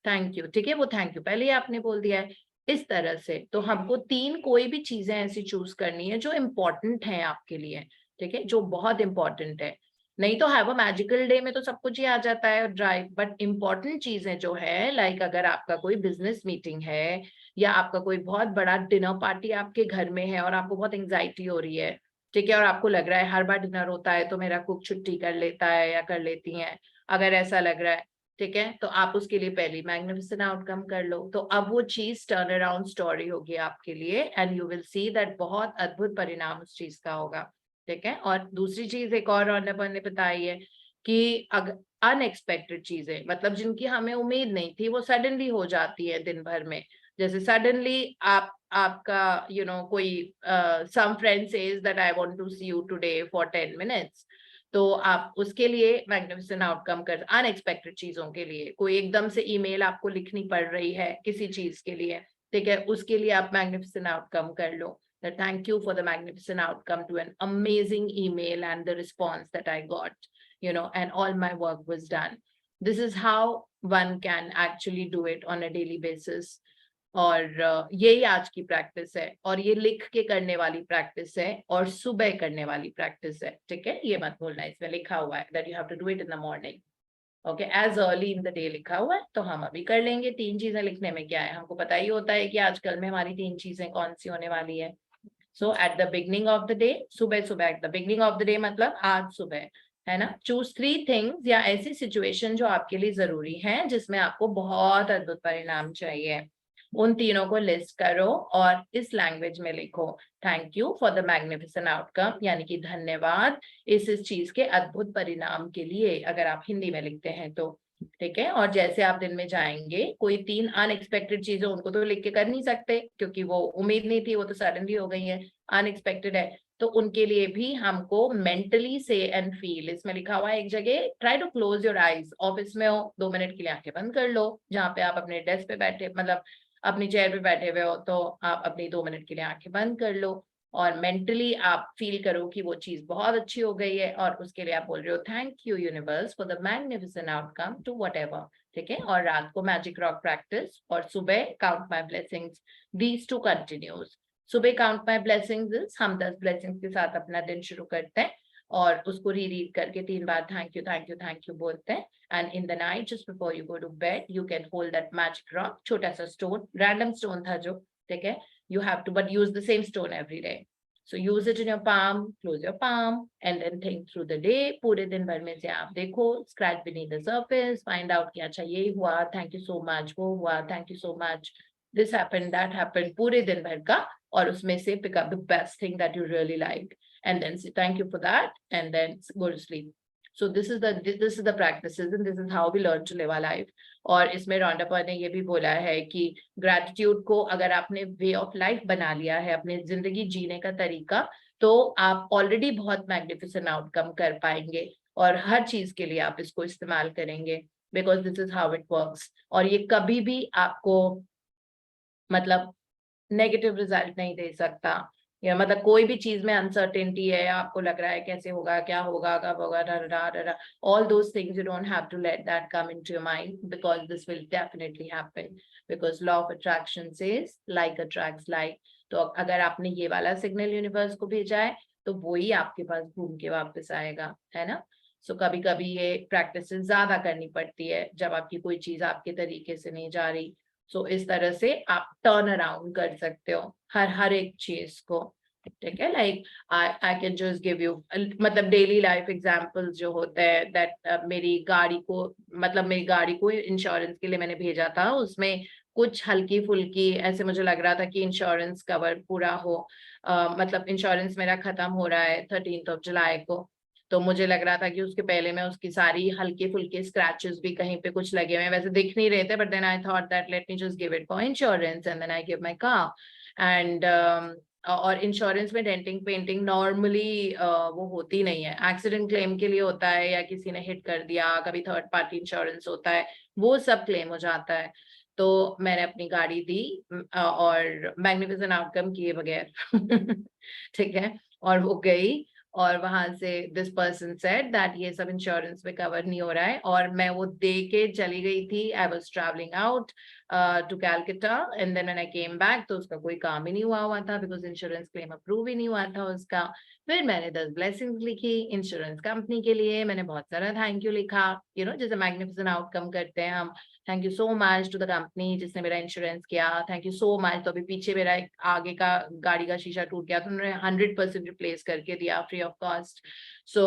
thank you, ठीक है, वो थैंक यू पहले ही आपने बोल दिया है। इस तरह से तो हमको 3 कोई भी चीजें ऐसी चूज करनी है जो इम्पोर्टेंट है आपके लिए, ठीक है, जो बहुत इंपॉर्टेंट है। नहीं तो हैव अ मैजिकल डे में तो सब कुछ ही आ जाता है ड्राइव, बट इंपॉर्टेंट चीजें जो है, लाइक अगर आपका कोई बिजनेस मीटिंग है या आपका कोई बहुत बड़ा डिनर पार्टी आपके घर में है और आपको बहुत एंजाइटी हो रही है, ठीक है, और आपको लग रहा है हर बार डिनर होता है तो मेरा कुक छुट्टी कर लेता है या कर लेती है, अगर ऐसा लग रहा है, ठीक है, तो आप उसके लिए पहली मैग्निफिसेंट आउटकम कर लो, तो अब वो चीज टर्न अराउंड स्टोरी होगी आपके लिए and you will see that बहुत अद्भुत परिणाम उस चीज का होगा, ठीक है। और दूसरी चीज एक और ने बताई है कि अगर अनएक्सपेक्टेड चीजें, मतलब जिनकी हमें उम्मीद नहीं थी, वो सडनली हो जाती है दिन भर में, जैसे सडनली आपका कोई some friend says that I want to see you today for 10 minutes, तो आप उसके लिए मैग्निफिसेंट आउटकम कर, अनएक्सपेक्टेड चीजों के लिए कोई एकदम से ईमेल आपको लिखनी पड़ रही है किसी चीज के लिए, ठीक है, उसके लिए आप मैग्निफिसेंट आउटकम कर लो, that thank you for the magnificent outcome to an amazing email and the response that I got, and all my work was done। This is how one can actually do it on a daily basis। और यही आज की practice है, और ये लिख के करने वाली प्रैक्टिस है और सुबह करने वाली प्रैक्टिस है, ठीक है, ये मत भूलना, इसमें लिखा हुआ है that you have to do it in the morning, okay, as early in the day लिखा हुआ है, तो हम अभी कर लेंगे। 3 चीजें लिखने में क्या है, हमको पता ही होता है कि आजकल में हमारी 3 चीजें कौन सी होने वाली है। So at the beginning of the day, सुबह सुबह, at the beginning of the day मतलब आज सुबह, है ना, चूज 3 थिंग्स या ऐसी सिचुएशन जो आपके लिए जरूरी है जिसमें आपको बहुत अद्भुत परिणाम चाहिए, उन तीनों को लिस्ट करो और इस लैंग्वेज में लिखो, thank you for the magnificent outcome, यानी कि धन्यवाद इस चीज के अद्भुत परिणाम के लिए, अगर आप हिंदी में लिखते हैं तो। ठीक है, और जैसे आप दिन में जाएंगे, कोई 3 अनएक्सपेक्टेड चीजें उनको तो लिख के कर नहीं सकते क्योंकि वो उम्मीद नहीं थी, वो तो सडनली हो गई है, अनएक्सपेक्टेड है, तो उनके लिए भी हमको मेंटली से एंड फील, इसमें लिखा हुआ है एक जगह, try to close your eyes, office में हो 2 मिनट के लिए आंखें बंद कर लो, जहाँ पे आप अपने डेस्क पे बैठे, मतलब अपनी चेयर पे बैठे हुए हो, तो आप अपनी 2 मिनट के लिए आंखें बंद कर लो और मेंटली आप फील करो कि वो चीज बहुत अच्छी हो गई है, और उसके लिए आप बोल रहे हो thank you universe for the magnificent outcome to whatever. ठीक है, और रात को मैजिक रॉक प्रैक्टिस और सुबह count my blessings, these two continues. सुबह काउंट माय ब्लेसिंग्स, हम 10 ब्लेसिंग्स के साथ अपना दिन शुरू करते हैं और उसको रीड करके 3 बार thank you thank you thank you बोलते हैं। And in the night, just before you go to bed, you can hold that magic rock, छोटा सा stone, random stone था जो, ठीक है, you have to but use the same stone every day. So use it in your palm, close your palm, and then think through the day. पूरे दिन भर में से आप देखो, scratch beneath the surface, find out कि अच्छा ये हुआ, thank you so much, वो हुआ, thank you so much, this happened, that happened, पूरे दिन भर का, और उसमें से pick up the best thing that you really like, and then say thank you for that, and then go to sleep. So this is the practices and this is how we learn to live our life. और इसमें Rhonda Paul ने ये भी बोला है कि gratitude को अगर आपने वे ऑफ लाइफ बना लिया है, अपने जिंदगी जीने का तरीका, तो आप ऑलरेडी बहुत मैग्निफिसेंट आउटकम कर पाएंगे और हर चीज के लिए आप इसको इस्तेमाल करेंगे, because this is how it works. और ये कभी भी आपको मतलब नेगेटिव रिजल्ट नहीं दे सकता, या मतलब कोई भी चीज में अनसर्टेनिटी है, आपको लग रहा है कैसे होगा, क्या होगा, कब होगा, all those things you don't have to let that come into your mind, because this will definitely happen, because law of attraction says like attracts like। तो अगर आपने ये वाला सिग्नल यूनिवर्स को भेजा है तो वो ही आपके पास घूम के वापस आएगा, है ना। सो कभी कभी ये प्रैक्टिस ज्यादा करनी पड़ती है जब आपकी कोई चीज आपके तरीके से नहीं जा रही। सो इस तरह से आप टर्न अराउंड कर सकते हो हर एक चीज को। ठीक है, like I can just give you मतलब डेली लाइफ एग्जांपल्स जो होते हैं, दैट मेरी गाड़ी को इंश्योरेंस के लिए मैंने भेजा था, उसमें कुछ हल्की फुल्की ऐसे मुझे लग रहा था कि इंश्योरेंस कवर पूरा हो, मतलब इंश्योरेंस मेरा खत्म हो रहा है 13 जुलाई को, तो मुझे लग रहा था कि उसके पहले मैं उसकी सारी हल्के फुल्के स्क्रैचेस भी कहीं पे कुछ लगे हुए हैं, वैसे दिख नहीं रहे थे, but then I thought that let me just give it for insurance and then I give my car. एंड और इंश्योरेंस में डेंटिंग पेंटिंग नॉर्मली वो होती नहीं है, एक्सीडेंट क्लेम के लिए होता है या किसी ने हिट कर दिया, कभी थर्ड पार्टी इंश्योरेंस होता है, वो सब क्लेम हो जाता है। तो मैंने अपनी गाड़ी दी और मैग्निफिसेंट आउटकम किए बगैर ठीक है, और वो गई और वहां से दिस पर्सन सेड दैट ये सब इंश्योरेंस में कवर नहीं हो रहा है, और मैं वो दे के चली गई थी। I was travelling out to Calcutta and then when I came back तो उसका कोई काम ही नहीं हुआ था, बिकॉज इंश्योरेंस क्लेम अप्रूव ही नहीं हुआ था उसका। फिर मैंने 10 ब्लेसिंग्स लिखी इंश्योरेंस कंपनी के लिए, मैंने बहुत सारा थैंक यू लिखा, जैसे मैग्निफिसेंट आउटकम करते हैं हम, thank you so much to the company जिसने मेरा इंश्योरेंस किया, थैंक यू सो मच। तो अभी पीछे मेरा एक आगे का गाड़ी का शीशा टूट गया तो उन्होंने 100% रिप्लेस करके दिया फ्री ऑफ कॉस्ट। सो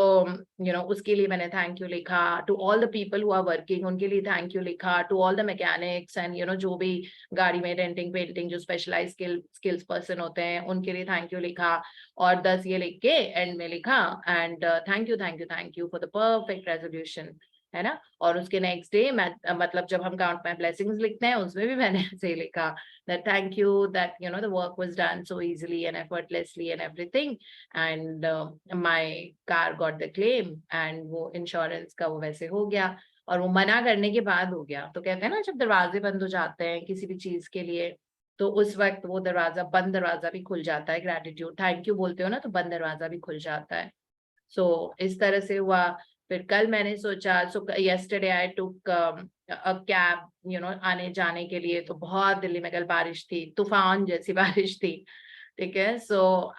उसके लिए मैंने थैंक यू लिखा। To all the people who are working उनके लिए थैंक यू लिखा। To all the mechanics and जो भी गाड़ी में डेंटिंग पेंटिंग जो स्पेशलाइज स्किल्स पर्सन होते हैं उनके लिए थैंक यू लिखा। और 10 ये लिख के एंड में लिखा and thank you for the perfect resolution, है ना। और उसके नेक्स्ट डे मैं मतलब जब हम काउंट माय ब्लेसिंग्स लिखते हैं उसमें भी मैंने ऐसे ही लिखा that thank you that the work was done so easily and effortlessly and everything and my car got the claim and वो इंश्योरेंस का वो वैसे हो गया। और वो मना करने के बाद हो गया। तो कहते हैं ना जब दरवाजे बंद हो जाते हैं किसी भी चीज के लिए तो उस वक्त वो बंद दरवाजा भी खुल जाता है। ग्रेटिट्यूड थैंक यू बोलते हो ना तो बंद दरवाजा भी खुल जाता है। सो इस तरह से हुआ। फिर कल मैंने सोचा yesterday I took a cab आने जाने के लिए, तो बहुत दिल्ली में कल बारिश थी, तूफान जैसी बारिश थी। ठीक है, सो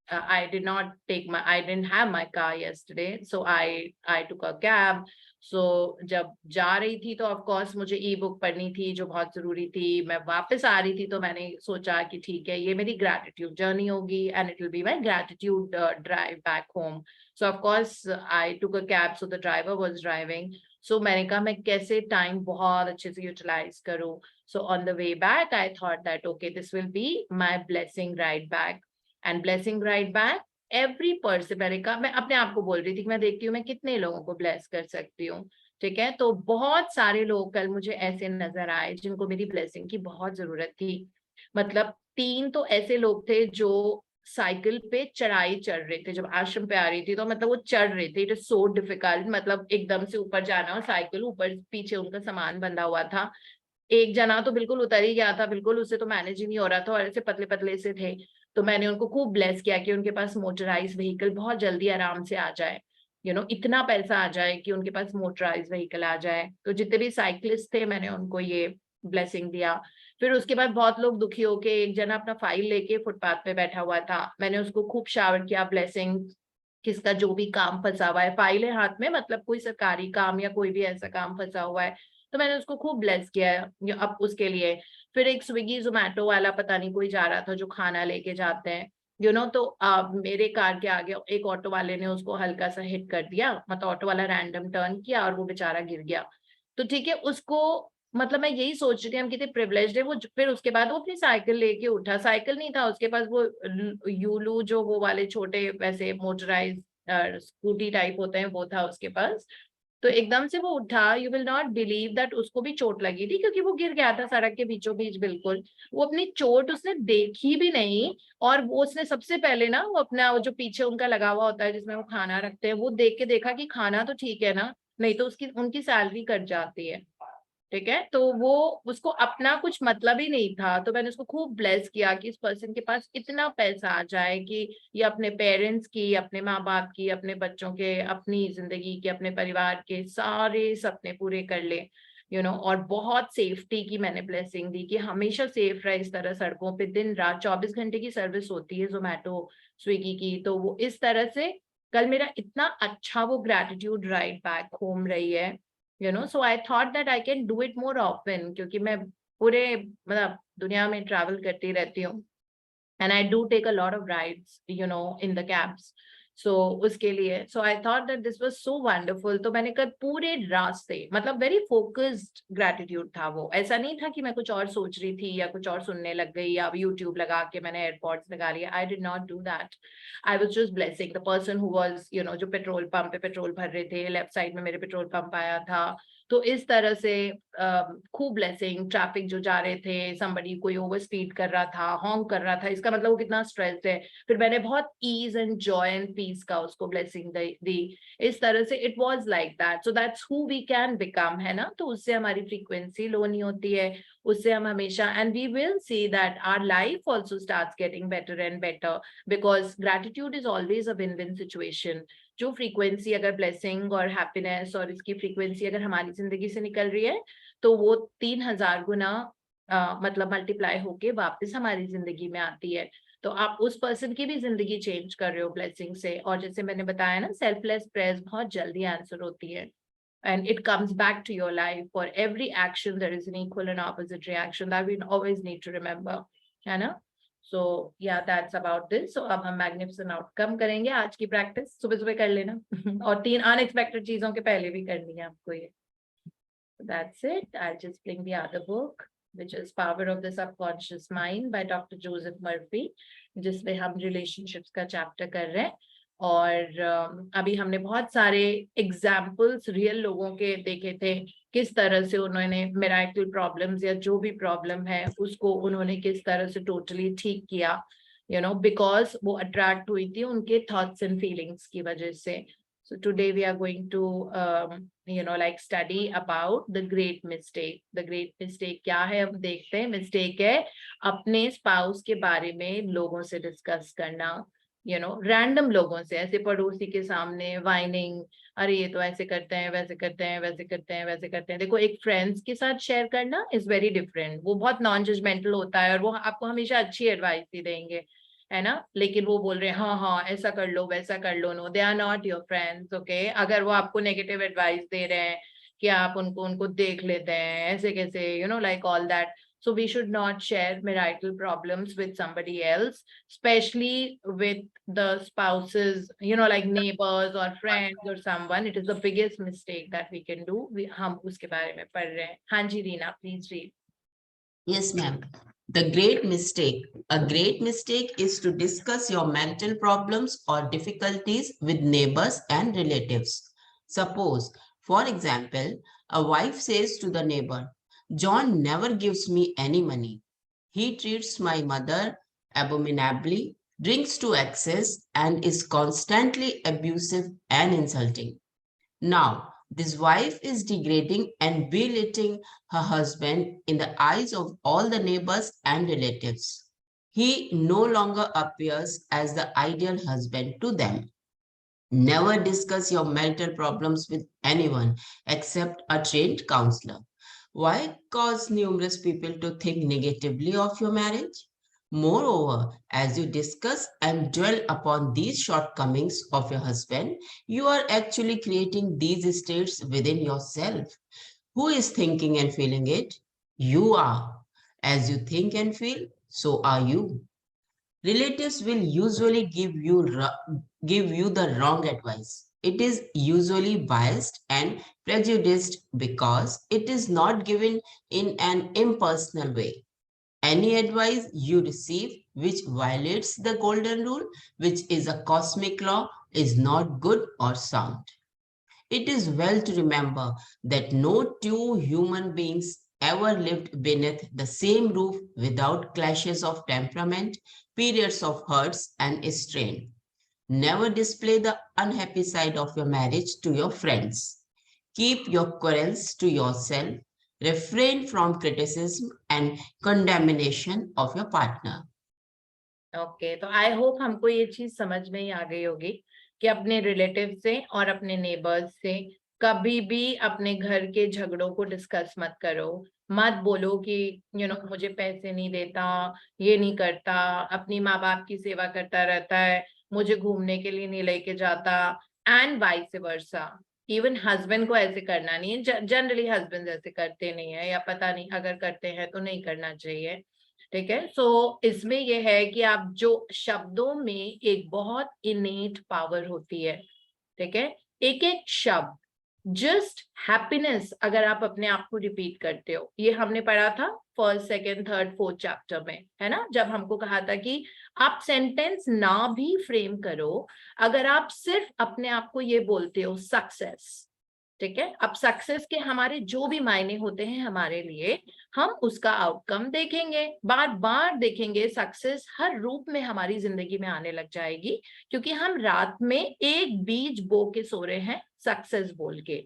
I didn't have my car yesterday, so I took a cab. सो जब जा रही थी तो ऑफ कोर्स मुझे ई बुक पढ़नी थी जो बहुत जरूरी थी। मैं वापस आ रही थी तो मैंने सोचा कि ठीक है, ये मेरी ग्रैटिट्यूड जर्नी होगी and it will be my gratitude drive back home. So of course I took a cab, so the driver was driving. So मैंने कहा मैं कैसे टाइम बहुत अच्छे से यूटिलाइज करूँ। So on the way back I thought that okay, this will be my blessing ride back. And blessing ride back, every person, मैंने कहा, मैं अपने आप को बोल रही थी कि मैं देखती हूँ मैं कितने लोगों को ब्लेस कर सकती हूँ। ठीक है, तो बहुत सारे लोग कल मुझे ऐसे नजर आए जिनको मेरी ब्लेसिंग की बहुत जरूरत थी। मतलब 3 तो ऐसे लोग थे जो साइकिल पे चढ़ाई चढ़ रहे थे। जब आश्रम पे आ रही थी तो मतलब वो चढ़ रहे थे, इट इज सो डिफिकल्ट, मतलब एकदम से ऊपर जाना और साइकिल ऊपर पीछे उनका सामान बंधा हुआ था। एक जना तो बिल्कुल उतर ही गया था, बिल्कुल उससे तो मैनेज ही नहीं हो रहा था और ऐसे पतले पतले से थे। तो मैंने उनको खूब ब्लेस किया कि उनके पास मोटराइज व्हीकल बहुत जल्दी आराम से आ जाए, इतना पैसा आ जाए कि उनके पास मोटराइज व्हीकल आ जाए। तो जितने भी साइकिलिस्ट थे मैंने उनको ये ब्लेसिंग दिया। फिर उसके बाद बहुत लोग दुखी होके, एक जना अपना फाइल लेके फुटपाथ पे बैठा हुआ था, मैंने उसको खूब शावर किया ब्लेसिंग। किसका जो भी काम फंसा हुआ है, फाइल है हाथ में, मतलब कोई सरकारी काम या कोई भी ऐसा काम फंसा हुआ है, तो मैंने उसको खूब ब्लेस किया अब उसके लिए। फिर एक स्विगी जोमेटो वाला पता नहीं कोई जा रहा था जो खाना लेके जाते हैं, तो मेरे कार के आगे एक ऑटो वाले ने उसको हल्का सा हिट कर दिया, मतलब ऑटो वाला रैंडम टर्न किया और वो बेचारा गिर गया। तो ठीक है, उसको, मतलब मैं यही सोच रही थी हम कितने प्रिविलेज्ड है। वो फिर उसके बाद वो अपनी साइकिल लेके उठा, साइकिल नहीं था उसके पास, वो यूलू जो वो वाले छोटे वैसे मोटराइज स्कूटी टाइप होते हैं वो था उसके पास। तो एकदम से वो उठा, you will not believe that उसको भी चोट लगी थी क्योंकि वो गिर गया था सड़क के बीचों बीच बिल्कुल। वो अपनी चोट उसने देखी भी नहीं, और वो उसने सबसे पहले ना वो अपना वो जो पीछे उनका लगा हुआ होता है जिसमें वो खाना रखते हैं, वो देख के देखा कि खाना तो ठीक है ना, नहीं तो उसकी उनकी सैलरी कट जाती है। ठीक है, तो वो, उसको अपना कुछ मतलब ही नहीं था। तो मैंने उसको खूब ब्लेस किया कि इस पर्सन के पास इतना पैसा आ जाए कि ये अपने पेरेंट्स की, अपने माँ बाप की, अपने बच्चों के, अपनी जिंदगी के, अपने परिवार के सारे सपने पूरे कर ले। और बहुत सेफ्टी की मैंने ब्लेसिंग दी कि हमेशा सेफ रहे इस तरह सड़कों पे। दिन रात 24 घंटे की सर्विस होती है जोमेटो स्विगी की, तो वो इस तरह से कल मेरा इतना अच्छा वो ग्रैटिट्यूड राइड बैक होम रही है। So I thought that I can do it more often, क्योंकि मैं पूरे मतलब दुनिया में ट्रैवल करती रहती हूँ and I do take a lot of rides, in the cabs. So उसके लिए, so I thought that this was so wonderful. तो मैंने कल पूरे रास्ते, मतलब very focused gratitude था वो, ऐसा नहीं था कि मैं कुछ और सोच रही थी या कुछ और सुनने लग गई या YouTube लगा के मैंने एयरपॉड्स लगा लिया। I did not do that. I was just blessing the person who was, जो पेट्रोल पंप पे पेट्रोल भर रहे थे, लेफ्ट साइड में मेरे पेट्रोल पंप आया था। तो इस तरह से खूब ब्लेसिंग। ट्रैफिक जो जा रहे थे, somebody कोई ओवर स्पीड कर रहा था, हॉन्क कर रहा था, इसका मतलब वो कितना स्ट्रेस है, फिर मैंने बहुत ease and joy and peace का उसको ब्लेसिंग दी। इस तरह से it was like that. So that's who we can become, है ना। तो उससे हमारी फ्रीक्वेंसी लो नहीं होती है, उससे हम हमेशा, and we will see that our life also starts getting better and better, because gratitude is always a win win situation. जो फ्रीक्वेंसी अगर ब्लेसिंग और हैप्पीनेस और इसकी फ्रीक्वेंसी अगर हमारी जिंदगी से निकल रही है, तो वो 3000 गुना मतलब मल्टीप्लाई होके वापस हमारी जिंदगी में आती है। तो आप उस पर्सन की भी जिंदगी चेंज कर रहे हो ब्लेसिंग से। और जैसे मैंने बताया ना, सेल्फलेस प्रेयर्स बहुत जल्दी आंसर होती है, and it comes back to your life. For every action there is an equal and opposite reaction, that we always need to remember, है ना। So yeah, that's about this. So अब हम magnificent outcome करेंगे। आज की practice सुबह सुबह कर लेना और 3 अनएक्सपेक्टेड चीजों के पहले भी करनी है आपको ये। That's it. I'll just bring the other book, which is Power of the Subconscious Mind by Dr. Joseph Murphy, जिसमें हम रिलेशनशिप्स का चैप्टर कर रहे हैं। और अभी हमने बहुत सारे एग्जाम्पल्स रियल लोगों के देखे थे, किस तरह से उन्होंने मिरेकल प्रॉब्लम्स या जो भी प्रॉब्लम है उसको उन्होंने किस तरह से टोटली ठीक किया, बिकॉज वो अट्रैक्ट हुई थी उनके थॉट्स एंड फीलिंग्स की वजह से। So today we are going to, like study about the great mistake. The great mistake क्या है, हम देखते हैं। मिस्टेक है अपने स्पाउस के बारे में लोगों से डिस्कस करना, रैंडम लोगों से, ऐसे पड़ोसी के सामने वाइनिंग, अरे ये तो ऐसे करते हैं, वैसे करते हैं, वैसे करते हैं, वैसे करते हैं। देखो, एक फ्रेंड्स के साथ शेयर करना इज वेरी डिफरेंट, वो बहुत नॉन जजमेंटल होता है और वो आपको हमेशा अच्छी एडवाइस ही देंगे। है ना, लेकिन वो बोल रहे हैं हाँ हाँ ऐसा कर लो वैसा कर लो, no they are not your friends, okay. अगर वो आपको नेगेटिव एडवाइस दे रहे हैं कि आप उनको देख लेते हैं ऐसे कैसे, you know, like all that, so we should not share marital problems with somebody else, especially with the spouses, you know, like neighbors or friends or someone. It is the biggest mistake that we can do. हम उसके बारे में पढ़ रहे हैं। हाँ जी Reena, please read. Yes, ma'am. The great mistake. A great mistake is to discuss your mental problems or difficulties with neighbors and relatives. Suppose, for example, a wife says to the neighbor, John never gives me any money. He treats my mother abominably, drinks to excess, and is constantly abusive and insulting. Now, this wife is degrading and belittling her husband in the eyes of all the neighbors and relatives. He no longer appears as the ideal husband to them. Never discuss your marital problems with anyone except a trained counselor. Why cause numerous people to think negatively of your marriage? Moreover, as you discuss and dwell upon these shortcomings of your husband, you are actually creating these states within yourself. Who is thinking and feeling it? You are. As you think and feel, so are you. Relatives will usually give you the wrong advice. It is usually biased and prejudiced because it is not given in an impersonal way. Any advice you receive which violates the golden rule, which is a cosmic law, is not good or sound. It is well to remember that no two human beings ever lived beneath the same roof without clashes of temperament, periods of hurts and strain. Never display the unhappy side of your marriage to your friends. Keep your quarrels to yourself. Refrain from criticism and condemnation of your partner. Okay, तो I hope हमको ये चीज समझ में ही आ गई होगी कि अपने रिलेटिव से और अपने नेबर्स से कभी भी अपने घर के झगड़ों को डिस्कस मत करो। मत बोलो कि यू नो मुझे पैसे नहीं देता, ये नहीं करता, अपनी माँ बाप की सेवा करता रहता है, मुझे घूमने के लिए नहीं लेके जाता, and vice versa. Even husband को ऐसे करना नहीं है। जनरली हस्बैंड ऐसे करते नहीं है, या पता नहीं अगर करते हैं तो नहीं करना चाहिए, ठीक है। सो इसमें यह है कि आप जो शब्दों में एक बहुत इनेट पावर होती है, ठीक है, एक एक शब्द, जस्ट हैप्पीनेस अगर आप अपने आप को रिपीट करते हो, ये हमने पढ़ा था first second third fourth chapter में, है ना, जब हमको कहा था कि आप सेंटेंस ना भी फ्रेम करो, अगर आप सिर्फ अपने आप को ये बोलते हो सक्सेस, ठीक है। अब सक्सेस के हमारे जो भी मायने होते हैं हमारे लिए, हम उसका आउटकम देखेंगे, बार बार देखेंगे, सक्सेस हर रूप में हमारी जिंदगी में आने लग जाएगी, क्योंकि हम रात में एक बीज बो के सो रहे हैं सक्सेस बोल के,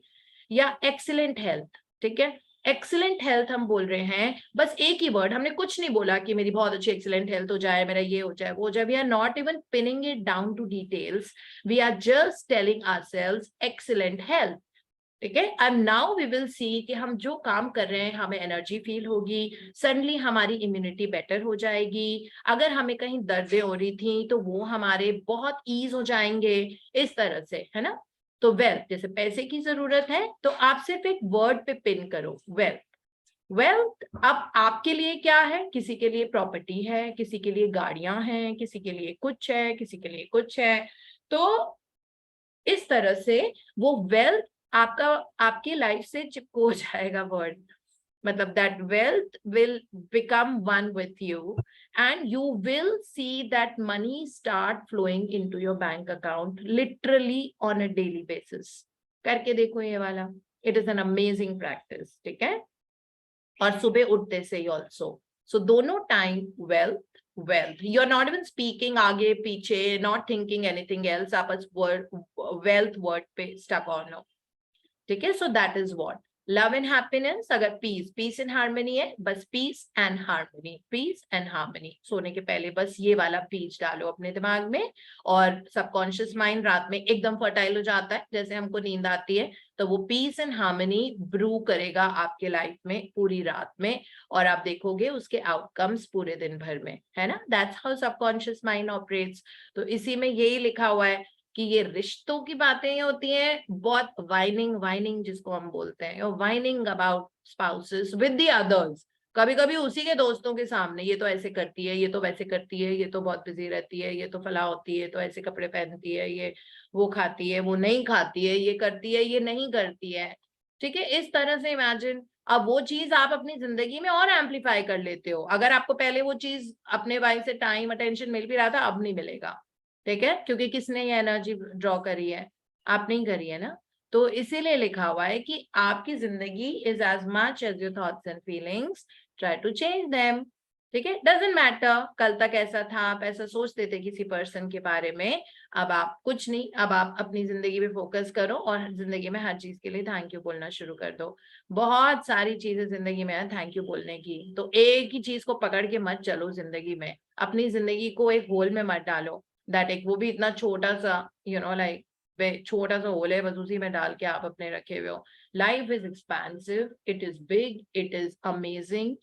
या एक्सीलेंट हेल्थ, ठीक है। एक्सीलेंट हेल्थ हम बोल रहे हैं, बस एक ही वर्ड, हमने कुछ नहीं बोला कि मेरी बहुत अच्छी एक्सीलेंट हेल्थ हो जाए, मेरा ये हो जाए वो हो जाए। We are not even pinning it down to details, we are just telling ourselves excellent health, ठीक है। And now we will see कि हम जो काम कर रहे हैं हमें एनर्जी फील होगी, सडनली हमारी इम्यूनिटी बेटर हो जाएगी, अगर हमें कहीं दर्दें हो रही थी तो वो हमारे बहुत ईज हो जाएंगे, इस तरह से, है ना। तो वेल्थ, जैसे पैसे की जरूरत है तो आप सिर्फ एक वर्ड पे पिन करो, वेल्थ। वेल्थ अब आपके लिए क्या है, किसी के लिए प्रॉपर्टी है, किसी के लिए गाड़ियां हैं, किसी के लिए कुछ है, किसी के लिए कुछ है। तो इस तरह से वो वेल्थ आपका आपकी लाइफ से चिपको जाएगा वर्ड, मतलब that wealth will become one with you and you will see that money start flowing into your bank account literally on a daily basis. करके देखो ये वाला, it is an amazing practice, ठीक है। और सुबह उठते से ही ऑल्सो, सो दोनों time wealth, you're not even speaking आगे पीछे, not thinking anything else, आप बस wealth word पे stuck on हो, ठीक है। So that is what, love and happiness, अगर पीस, पीस एंड हार्मनी है, बस peace and harmony, peace and harmony. सोने के पहले बस ये वाला पीस डालो अपने दिमाग में, और सबकॉन्शियस माइंड रात में एकदम फर्टाइल हो जाता है, जैसे हमको नींद आती है, तो वो पीस एंड हार्मनी ब्रू करेगा आपके लाइफ में पूरी रात में, और आप देखोगे उसके आउटकम्स पूरे दिन भर में, है ना। That's how subconscious mind operates. तो इसी में यही लिखा हुआ है कि ये रिश्तों की बातें होती हैं, बहुत वाइनिंग, वाइनिंग जिसको हम बोलते हैं, whining about spouses with the others, कभी कभी उसी के दोस्तों के सामने, ये तो ऐसे करती है, ये तो वैसे करती है, ये तो बहुत बिजी रहती है, ये तो फला होती है, तो ऐसे कपड़े पहनती है, ये वो खाती है, वो नहीं खाती है, ये करती है, ये नहीं करती है, ठीक है। इस तरह से इमेजिन, अब वो चीज आप अपनी जिंदगी में और एम्पलीफाई कर लेते हो। अगर आपको पहले वो चीज अपने भाई से टाइम अटेंशन मिल भी रहा था, अब नहीं मिलेगा, ठीक है, क्योंकि किसने ये एनर्जी ड्रॉ करी है, आपने ही करी है ना। तो इसीलिए लिखा हुआ है कि आपकी जिंदगी is as much as your thoughts and feelings, try to change them, ठीक है। डजंट मैटर कल तक ऐसा था, आप ऐसा सोचते थे किसी पर्सन के बारे में, अब आप कुछ नहीं, अब आप अपनी जिंदगी में फोकस करो और जिंदगी में हर चीज के लिए थैंक यू बोलना शुरू कर दो। बहुत सारी चीजें जिंदगी में है थैंक यू बोलने की, तो एक ही चीज को पकड़ के मत चलो जिंदगी में, अपनी जिंदगी को एक होल में मत डालो, दैट एक वो भी इतना छोटा सा, यू नो लाइक छोटा सा होल है, बस उसी में डाल के आप अपने रखे हुए हो। Life is expensive, it is big, it is amazing,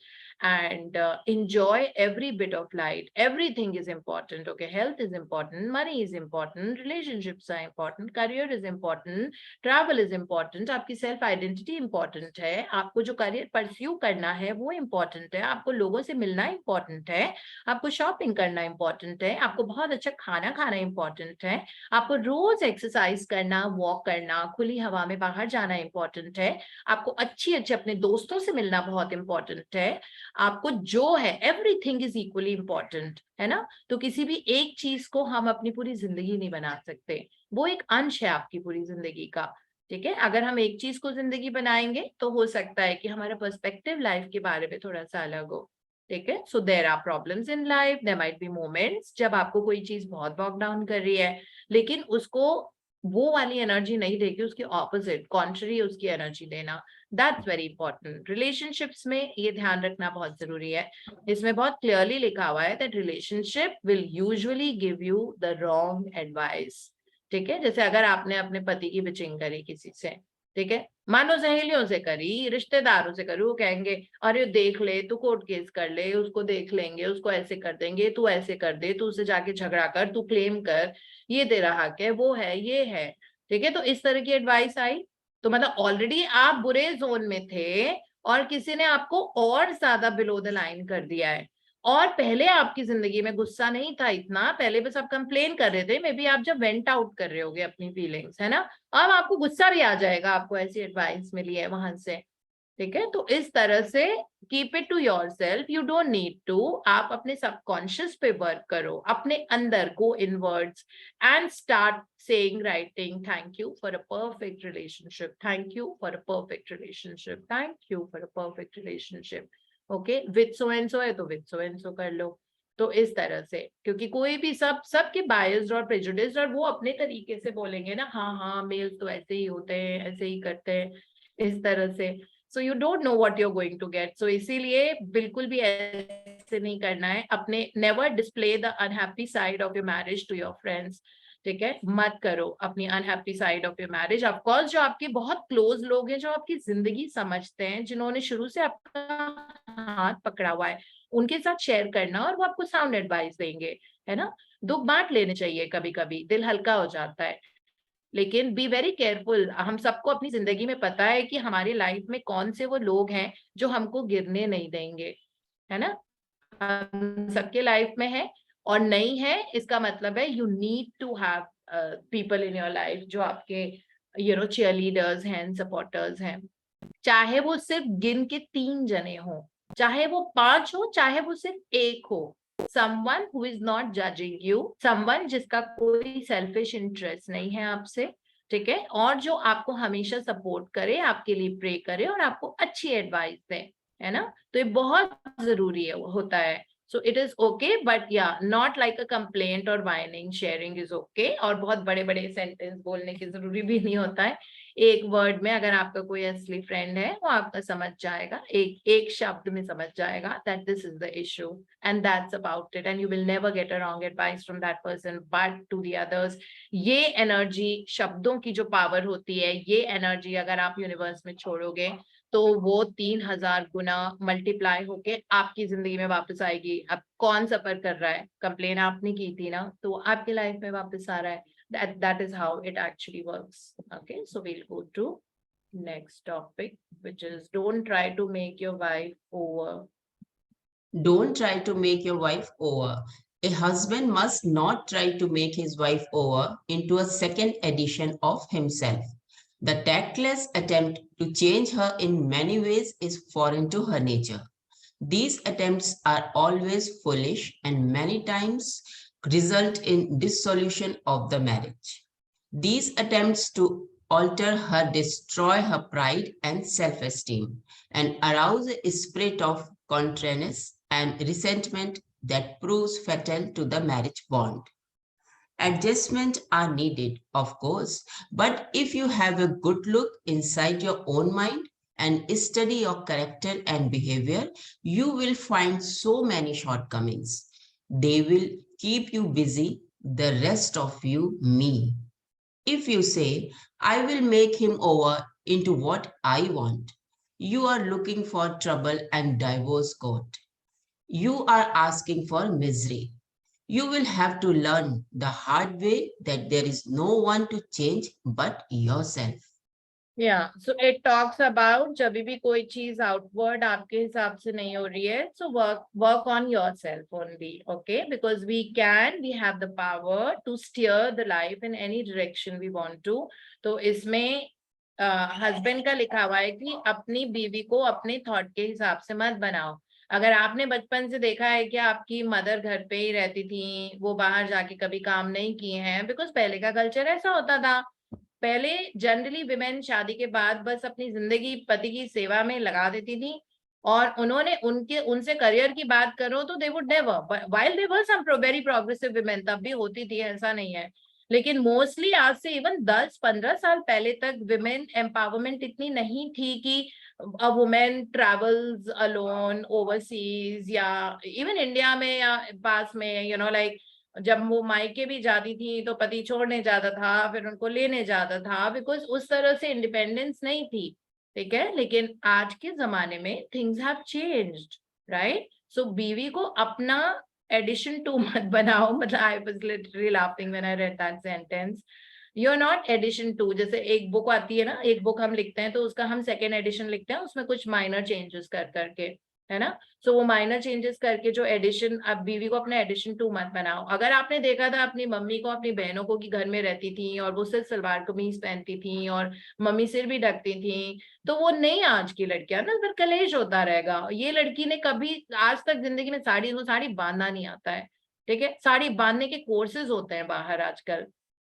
and enjoy every bit of light. Everything is important, okay? Health is important, money is important, relationships are important, career is important, travel is important, आपकी self identity important है, आपको जो career pursue करना है वो important है, आपको लोगों से मिलना इंपॉर्टेंट है, आपको शॉपिंग करना इंपॉर्टेंट है, आपको बहुत अच्छा खाना खाना इंपॉर्टेंट है, आपको रोज एक्सरसाइज करना, वॉक करना, खुली हवा में बाहर जाना इंपॉर्टेंट है, आपको अच्छी अच्छे अपने दोस्तों से मिलना बहुत इंपॉर्टेंट है, आपको जो है एवरीथिंग इज इक्वली इंपॉर्टेंट, है ना। तो किसी भी एक चीज को हम अपनी पूरी जिंदगी नहीं बना सकते, वो एक अंश है आपकी पूरी जिंदगी का, ठीक है। अगर हम एक चीज को जिंदगी बनाएंगे तो हो सकता है कि हमारा पर्सपेक्टिव लाइफ के बारे में थोड़ा सा अलग हो, ठीक है। So there are problems in life, there might be moments जब आपको कोई चीज बहुत बॉग डाउन कर रही है, लेकिन उसको वो वाली एनर्जी नहीं देगी, उसकी ऑपोजिट कॉन्ट्ररी उसकी एनर्जी देना, दैट्स वेरी इंपॉर्टेंट। रिलेशनशिप्स में ये ध्यान रखना बहुत जरूरी है, इसमें बहुत क्लियरली लिखा हुआ है that relationship will usually give you the wrong advice, ठीक है। जैसे अगर आपने अपने पति की बिचिंग करी किसी से, ठीक है, मानो सहेलियों से करी, रिश्तेदारों से करी, वो कहेंगे अरे देख ले, तू कोर्ट केस कर ले, उसको देख लेंगे, उसको ऐसे कर देंगे, तू ऐसे कर दे, तू उससे जाके झगड़ा कर, तू क्लेम कर, ये तेरा हक है, वो है, ये है, ठीक है। तो इस तरह की एडवाइस आई, तो मतलब ऑलरेडी आप बुरे जोन में थे और किसी ने आपको और ज्यादा बिलो द लाइन कर दिया है, और पहले आपकी जिंदगी में गुस्सा नहीं था इतना, पहले बस आप कंप्लेन कर रहे थे, मे बी आप जब वेंट आउट कर रहे होगे अपनी फीलिंग्स, है ना, अब आपको गुस्सा भी आ जाएगा, आपको ऐसी एडवाइस मिली है वहां से, ठीक है। तो इस तरह से keep it to yourself, you don't need to, आप अपने सबकॉन्शियस पे वर्क करो, अपने अंदर go inwards and start saying, writing, thank you for a perfect relationship, thank you for a perfect relationship, thank you for a perfect relationship, okay, with so and so है तो with so and so कर लो। तो इस तरह से, क्योंकि कोई भी सबके बायस्ड और प्रेजुडिस्ड, और वो अपने तरीके से बोलेंगे ना, हाँ हाँ मेल्स तो ऐसे ही होते हैं, ऐसे ही करते हैं, इस तरह से, so you don't know what you are going to get. So इसीलिए बिल्कुल भी ऐसे नहीं करना है, अपने never display the unhappy side of your marriage to your friends, ठीक है, मत करो अपनी unhappy side of your marriage. Of course जो आपके बहुत क्लोज लोग हैं, जो आपकी जिंदगी समझते हैं, जिन्होंने शुरू से आपका हाथ पकड़ा हुआ है, उनके साथ शेयर करना, और वो आपको साउंड एडवाइस देंगे, है ना। दुख बांट लेने चाहिए, कभी कभी दिल हल्का हो जाता है, लेकिन बी वेरी केयरफुल। हम सबको अपनी जिंदगी में पता है कि हमारी लाइफ में कौन से वो लोग हैं जो हमको गिरने नहीं देंगे, है ना, हम सबके लाइफ में है, और नहीं है इसका मतलब है you need to have people in your life जो आपके यू नो चीयरलीडर्स हैं, सपोर्टर्स हैं, चाहे वो सिर्फ गिन के 3 जने हो, चाहे वो 5 हो, चाहे वो सिर्फ 1 हो, someone who is not judging you, someone जिसका कोई सेल्फिश इंटरेस्ट नहीं है आपसे, ठीक है, और जो आपको हमेशा सपोर्ट करे, आपके लिए प्रे करे और आपको अच्छी एडवाइस दे, है ना। तो ये बहुत जरूरी है, होता है। So it is okay, but yeah, not like a complaint or whining. Sharing is okay, और बहुत बड़े बड़े सेंटेंस बोलने की जरूरी भी नहीं होता है, एक वर्ड में, अगर आपका कोई असली फ्रेंड है वो आपका समझ जाएगा, एक शब्द में समझ जाएगा that this is the issue and that's about it, and you will never get a wrong advice from that person but to the others. ये एनर्जी, शब्दों की जो पावर होती है, ये एनर्जी अगर आप यूनिवर्स में छोड़ोगे तो वो 3000 गुना मल्टीप्लाई होके आपकी जिंदगी में वापस आएगी। अब कौन सफर कर रहा है, कंप्लेन आपने की थी ना, तो आपकी लाइफ में वापस आ रहा है। that is how it actually works. Okay, so we'll go to next topic, which is don't try to make your wife over. Don't try to make your wife over. A husband must not try to make his wife over into a second edition of himself. The tactless attempt to change her in many ways is foreign to her nature. These attempts are always foolish and many times result in dissolution of the marriage. These attempts to alter her destroy her pride and self-esteem and arouse a spirit of contrariness and resentment that proves fatal to the marriage bond. Adjustments are needed, of course, but if you have a good look inside your own mind and study your character and behavior, you will find so many shortcomings. They will keep you busy, the rest of you, me. If you say, I will make him over into what I want, you are looking for trouble and divorce court. You are asking for misery. You will have to learn the hard way that there is no one to change but yourself. Yeah, so it talks about जब भी कोई चीज outward आपके हिसाब से नहीं हो रही है, so work on yourself only, okay? Because we have the power to steer the life in any direction we want to. तो इसमें हस्बैंड का लिखा हुआ है कि अपनी बीवी को अपने थॉट के हिसाब से मत बनाओ। अगर आपने बचपन से देखा है कि आपकी मदर घर पे ही रहती थी, वो बाहर जाके कभी काम नहीं किए हैं, बिकॉज पहले का कल्चर ऐसा होता था। पहले जनरली विमेन शादी के बाद बस अपनी जिंदगी पति की सेवा में लगा देती थी, और उन्होंने उनसे करियर की बात करो तो they would never, while there were some very progressive women तब भी होती थी, ऐसा नहीं है, लेकिन मोस्टली आज से इवन 10-15 साल पहले तक विमेन एम्पावरमेंट इतनी नहीं थी कि a woman travels alone overseas, या इवन इंडिया में या पास में, you know, like जब वो मायके भी जाती थी तो पति छोड़ने जाता था, फिर उनको लेने जाता था, बिकॉज उस तरह से इंडिपेंडेंस नहीं थी, ठीक है। लेकिन आज के जमाने में things have changed, right? So बीवी को अपना एडिशन टू मत बनाओ। मतलब I was literally laughing when I read that sentence. You are not addition to. जैसे एक बुक आती है ना, एक बुक हम लिखते हैं तो उसका हम सेकेंड एडिशन लिखते हैं, उसमें कुछ माइनर चेंजेस कर करके, है ना। सो वो माइनर चेंजेस करके जो एडिशन, अब बीवी को अपना एडिशन टू मत बनाओ। अगर आपने देखा था अपनी मम्मी को, अपनी बहनों को कि घर में रहती थी और वो सिर्फ सलवार कमीज पहनती थी और मम्मी सिर भी ढकती थी, तो वो नहीं आज की लड़कियां ना, फिर कलेश होता रहेगा। ये लड़की ने कभी आज तक जिंदगी में साड़ी बांधना नहीं आता है, ठीक है। साड़ी बांधने के कोर्सेज होते हैं बाहर आजकल,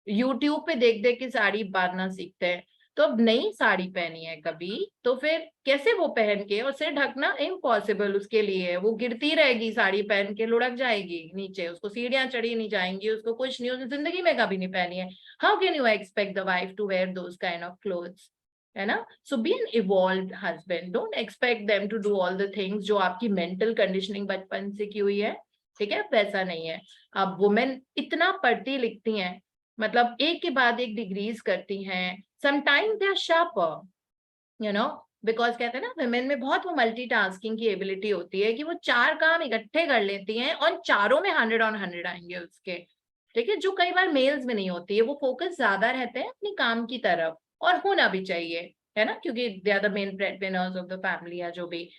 यूट्यूब पे देख देख के साड़ी बांधना सीखते हैं। तो अब नई साड़ी पहनी है कभी, तो फिर कैसे वो पहन के, और सिर ढकना इम्पॉसिबल उसके लिए, वो गिरती रहेगी साड़ी पहन के, लुढ़क जाएगी नीचे, उसको सीढ़ियां चढ़ी नहीं जाएंगी, उसको कुछ नहीं, उसने जिंदगी में कभी नहीं पहनी है। How can you expect the wife to wear those kind of clothes, है ना। So be an evolved husband, don't expect them to do all the things जो आपकी मेंटल कंडीशनिंग बचपन से की हुई है, ठीक है, वैसा नहीं है। अब वुमेन इतना पढ़ती लिखती हैं, मतलब एक के बाद एक डिग्रीज करती हैं, sometimes they are sharper, you know, because कहते हैं ना विमेन में बहुत वो मल्टीटास्किंग की एबिलिटी होती है कि वो 4 काम इकट्ठे कर लेती हैं और चारों में 100 on 100 आएंगे उसके, ठीक है, जो कई बार मेल्स में नहीं होती है। वो फोकस ज्यादा रहते हैं अपनी काम की तरफ, और होना भी चाहिए, है ना, क्योंकि they are the main breadwinners of the family, या जो भी,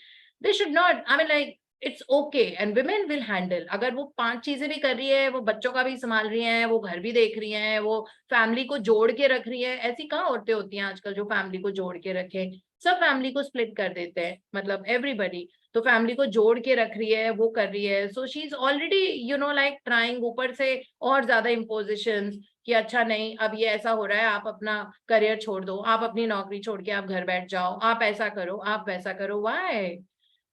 they should not, I mean like it's okay and women will handle. अगर वो 5 चीजें भी कर रही है, वो बच्चों का भी संभाल रही है, वो घर भी देख रही है, वो फैमिली को जोड़ के रख रही है। ऐसी कहाँ औरतें होती हैं आजकल जो फैमिली को जोड़ के रखे, सब फैमिली को स्प्लिट कर देते हैं, मतलब एवरीबडी। तो फैमिली को जोड़ के रख रही है, वो कर रही है, so she is already you know like trying, ऊपर से और ज्यादा इम्पोजिशंस कि अच्छा नहीं, अब ये ऐसा हो रहा है, आप अपना करियर छोड़ दो, आप अपनी नौकरी छोड़ के आप घर बैठ जाओ, आप ऐसा करो, आप वैसा करो। Why?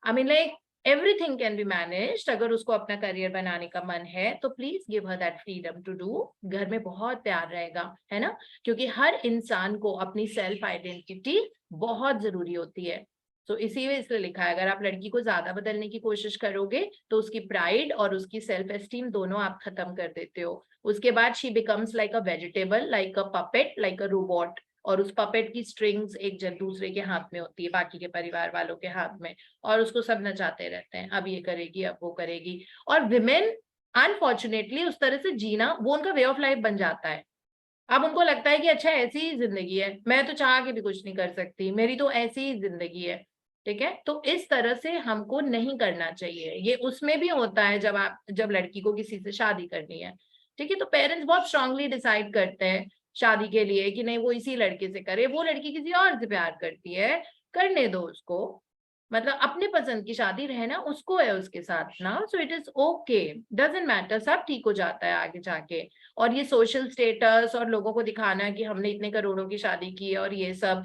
I mean like everything can be managed. अगर उसको अपना करियर बनाने का मन है तो please give her that freedom to do. घर में बहुत प्यार रहेगा, है ना, क्योंकि हर इंसान को अपनी सेल्फ आइडेंटिटी बहुत जरूरी होती है। तो इसी में इसलिए लिखा है, अगर आप लड़की को ज्यादा बदलने की कोशिश करोगे तो उसकी प्राइड और उसकी सेल्फ एस्टीम दोनों आप खत्म कर देते हो। उसके बाद she becomes like a vegetable, like a puppet, like a robot, और उस पपेट की स्ट्रिंग्स एक दूसरे के हाथ में होती है, बाकी के परिवार वालों के हाथ में, और उसको सब नचाते रहते हैं, अब ये करेगी, अब वो करेगी। और विमेन अनफॉर्चुनेटली उस तरह से जीना वो उनका वे ऑफ लाइफ बन जाता है। अब उनको लगता है कि अच्छा ऐसी ही जिंदगी है, मैं तो चाह के भी कुछ नहीं कर सकती, मेरी तो ऐसी ही जिंदगी है। ठीक है, तो इस तरह से हमको नहीं करना चाहिए। ये उसमें भी होता है जब लड़की को किसी से शादी करनी है, ठीक है, तो पेरेंट्स बहुत स्ट्रांगली डिसाइड करते हैं शादी के लिए कि नहीं वो इसी लड़के से करे, वो लड़की किसी और से प्यार करती है, करने दो उसको, मतलब अपने पसंद की शादी रहना उसको है उसके साथ ना, so it is okay, doesn't matter, सब ठीक हो जाता है आगे जाके। और ये सोशल स्टेटस और लोगों को दिखाना कि हमने इतने करोड़ों की शादी की है और ये सब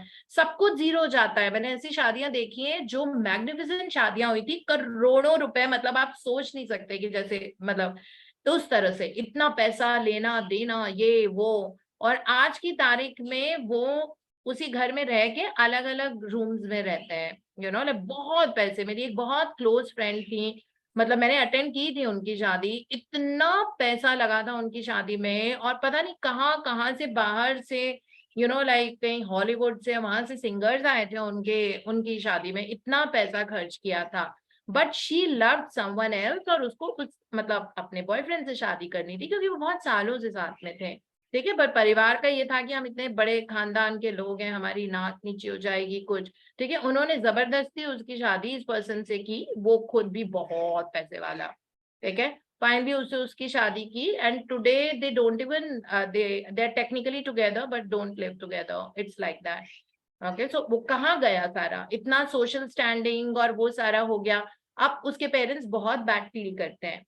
कुछ जीरो हो जाता है। मैंने ऐसी शादियां देखी हैं जो मैग्निफिसेंट शादियां हुई थी, करोड़ों रुपए, मतलब आप सोच नहीं सकते कि जैसे मतलब तो उस तरह से इतना पैसा लेना देना ये वो। और आज की तारीख में वो उसी घर में रह के अलग अलग रूम्स में रहते हैं, यू नो, लाइक बहुत पैसे। मेरी एक बहुत क्लोज फ्रेंड थी, मतलब मैंने अटेंड की थी उनकी शादी, इतना पैसा लगा था उनकी शादी में, और पता नहीं कहाँ कहाँ से बाहर से, यू नो, लाइक कहीं हॉलीवुड से वहां से सिंगर्स आए थे उनकी शादी में, इतना पैसा खर्च किया था। But she loved someone else, और उसको कुछ मतलब अपने बॉयफ्रेंड से शादी करनी थी क्योंकि वो बहुत सालों से साथ में थे। ठीक है, पर परिवार का ये था कि हम इतने बड़े खानदान के लोग हैं, हमारी नाक नीचे हो जाएगी कुछ। ठीक है, उन्होंने जबरदस्ती उसकी शादी इस पर्सन से की, वो खुद भी बहुत पैसे वाला। ठीक है, फाइनली उससे उसकी शादी की, and today they don't even they are technically together but don't live together, it's like that. Okay, so वो कहाँ गया सारा इतना सोशल स्टैंडिंग और वो सारा हो गया। अब उसके पेरेंट्स बहुत बैड फील करते हैं,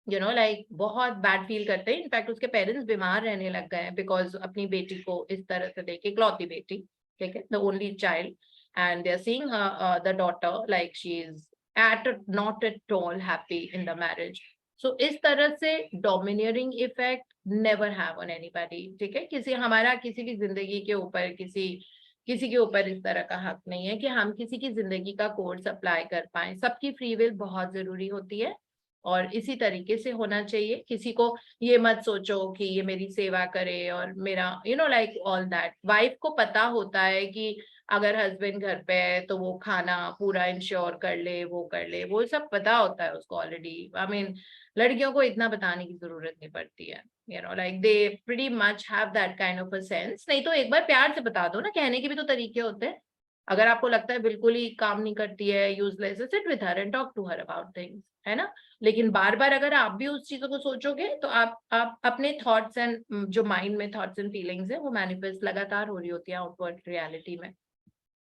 यू नो, लाइक बहुत बैड फील करते हैं। इनफैक्ट उसके पेरेंट्स बीमार रहने लग गए हैं बिकॉज अपनी बेटी को इस तरह से देखे, इकलौती बेटी, ठीक है, the only child, and they are seeing the daughter like she is not at all happy in the marriage. So इस तरह से domineering effect never have on anybody. ठीक है, हमारा किसी की जिंदगी के ऊपर किसी के ऊपर इस तरह का हक नहीं है कि हम किसी की जिंदगी का कोर्स अप्लाई कर पाए। सबकी फ्री विल बहुत जरूरी होती है और इसी तरीके से होना चाहिए। किसी को ये मत सोचो कि ये मेरी सेवा करे और मेरा, you know, like all that. Wife को पता होता है कि अगर हस्बैंड घर पे है तो वो खाना पूरा इंश्योर कर ले, वो कर ले, वो सब पता होता है उसको ऑलरेडी। आई मीन लड़कियों को इतना बताने की जरूरत नहीं पड़ती है, you no, like they pretty much have that kind of a sense. नहीं तो एक बार प्यार से बता दो ना, कहने के भी तो तरीके होते हैं। अगर आपको लगता है बिल्कुल ही काम नहीं करती है, यूजलेस है, sit with her and talk to her about things, है ना। लेकिन बार बार अगर आप भी उस चीजों को सोचोगे तो आप अपने थॉट्स एंड जो माइंड में थॉट्स एंड फीलिंग्स है वो मैनिफेस्ट लगातार हो रही होती है आउटवर्ड रियलिटी में।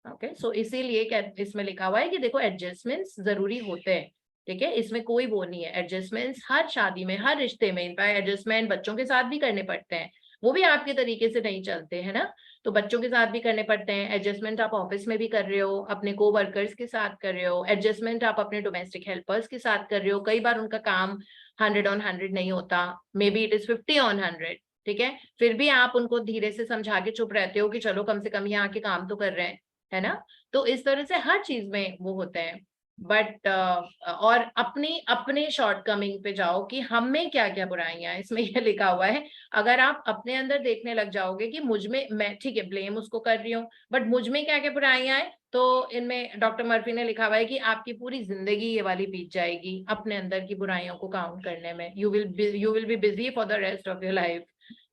ओके, सो इसीलिए इसमें लिखा हुआ है कि देखो एडजस्टमेंट्स जरूरी होते हैं। ठीक है, इसमें कोई वो नहीं है, एडजस्टमेंट्स हर शादी में, हर रिश्ते में, इनफैक्ट एडजस्टमेंट बच्चों के साथ भी करने पड़ते हैं। वो भी आपके तरीके से नहीं चलते हैं ना, तो बच्चों के साथ भी करने पड़ते हैं। एडजस्टमेंट आप ऑफिस में भी कर रहे हो, अपने को वर्कर्स के साथ कर रहे हो, एडजस्टमेंट आप अपने डोमेस्टिक हेल्पर्स के साथ कर रहे हो। कई बार उनका काम 100 on 100 नहीं होता, may be it is 50 on 100। ठीक है, फिर भी आप उनको धीरे से समझा के चुप रहते हो कि चलो कम से कम यहाँ के काम तो कर रहे हैं, है ना। तो इस तरह से हर चीज में वो होते हैं। बट और अपनी अपने शॉर्टकमिंग पे जाओ कि हम में क्या क्या बुराइयां हैं, इसमें ये लिखा हुआ है। अगर आप अपने अंदर देखने लग जाओगे कि मुझ में, मैं ठीक है ब्लेम उसको कर रही हूँ बट मुझ में क्या क्या बुराइयां हैं, तो इनमें डॉक्टर मर्फी ने लिखा हुआ है कि आपकी पूरी जिंदगी ये वाली बीत जाएगी अपने अंदर की बुराइयों को काउंट करने में। You will be busy for the rest of your life,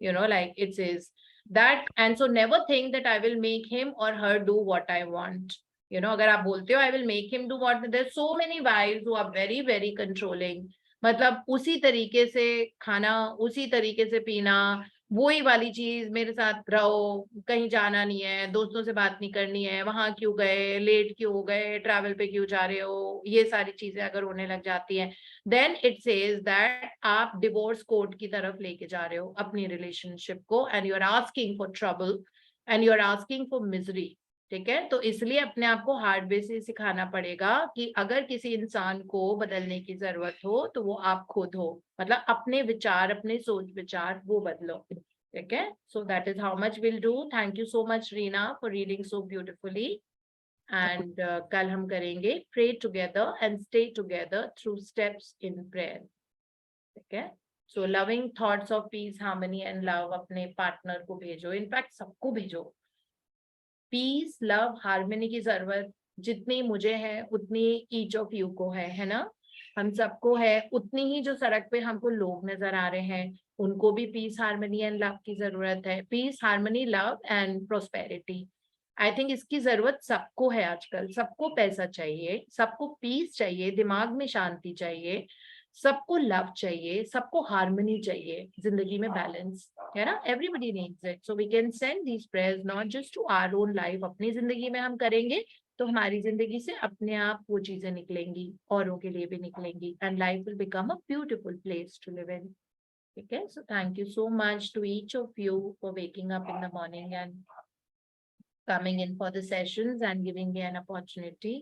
you know, like it says that, and so never think that I will make him or her do what I want, you know। अगर आप बोलते हो I will make him do what, there's so many wives who are very very controlling, मतलब उसी तरीके से खाना, उसी तरीके से पीना, वही वाली चीज, मेरे साथ रहो, कहीं जाना नहीं है, दोस्तों से बात नहीं करनी है, वहां क्यों गए, लेट क्यों हो गए, ट्रैवल पे क्यों जा रहे हो, ये सारी चीजें अगर होने लग जाती हैं, देन इट सेज दैट आप डिवोर्स कोर्ट की तरफ लेके जा रहे हो अपनी रिलेशनशिप को, and you are asking for trouble and you are asking for misery. ठीक है, तो इसलिए अपने आप को हार्ड वे से सिखाना पड़ेगा कि अगर किसी इंसान को बदलने की जरूरत हो तो वो आप खुद हो, मतलब अपने विचार, अपने सोच विचार वो बदलो। ठीक है, so that is how much will do. Thank you so much Reena for reading so beautifully. And कल हम करेंगे pray together and stay together through steps in prayer. ठीक है, so loving thoughts of peace, harmony and love अपने partner को भेजो, in fact सबको भेजो। पीस, लव, हार्मनी की जरूरत जितनी मुझे है उतनी ईच ऑफ यू को है ना, हम सबको है। उतनी ही जो सड़क पे हमको लोग नजर आ रहे हैं उनको भी पीस, हार्मनी एंड लव की जरूरत है। Peace, harmony, love and prosperity, I think इसकी जरूरत सबको है आजकल। सबको पैसा चाहिए, सबको पीस चाहिए, दिमाग में शांति चाहिए, सबको लव चाहिए, सबको हार्मनी चाहिए, जिंदगी में बैलेंस है ना, everybody needs it. So we can send these prayers not just to our own life, अपनी जिंदगी में हम करेंगे तो हमारी जिंदगी से अपने आप वो चीजें निकलेंगी, औरों के लिए भी निकलेंगी, and life will become a beautiful place to live in. ठीक है, so thank you so much to each of you for waking up in the morning and coming in for the sessions and giving me an opportunity.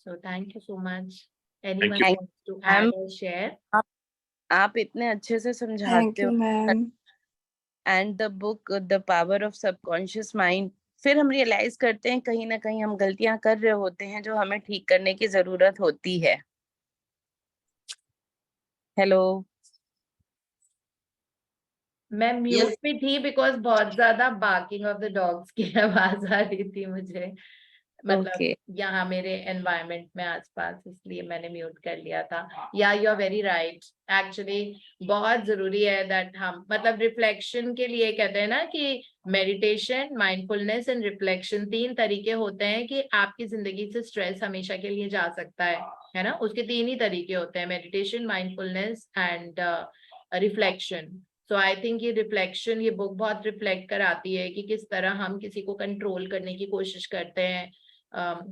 So thank you so much. Anyone you. wants to add or share? आप इतने अच्छे से Thank समझाते you, हो ma'am. And the book the power of subconscious mind, फिर हम realise करते हैं कहीं ना कहीं हम गलतियां कर रहे होते हैं जो हमें ठीक करने की जरूरत होती है। हेलो, मैं म्यूट Yes. पे थी बिकॉज बहुत ज्यादा बार्किंग ऑफ द डॉग्स की आवाज आ रही थी मुझे, मतलब ओके, यहाँ मेरे एनवायरनमेंट में आसपास, इसलिए मैंने म्यूट कर लिया था। या you are very right, actually बहुत जरूरी है दैट हम, मतलब रिफ्लेक्शन के लिए कहते हैं ना कि मेडिटेशन, माइंडफुलनेस एंड रिफ्लेक्शन, 3 तरीके होते हैं कि आपकी जिंदगी से स्ट्रेस हमेशा के लिए जा सकता है ना। उसके 3 ही तरीके होते हैं, meditation, mindfulness and reflection. So I think ये रिफ्लेक्शन, ये बुक बहुत रिफ्लेक्ट कराती है कि किस तरह हम किसी को कंट्रोल करने की कोशिश करते हैं,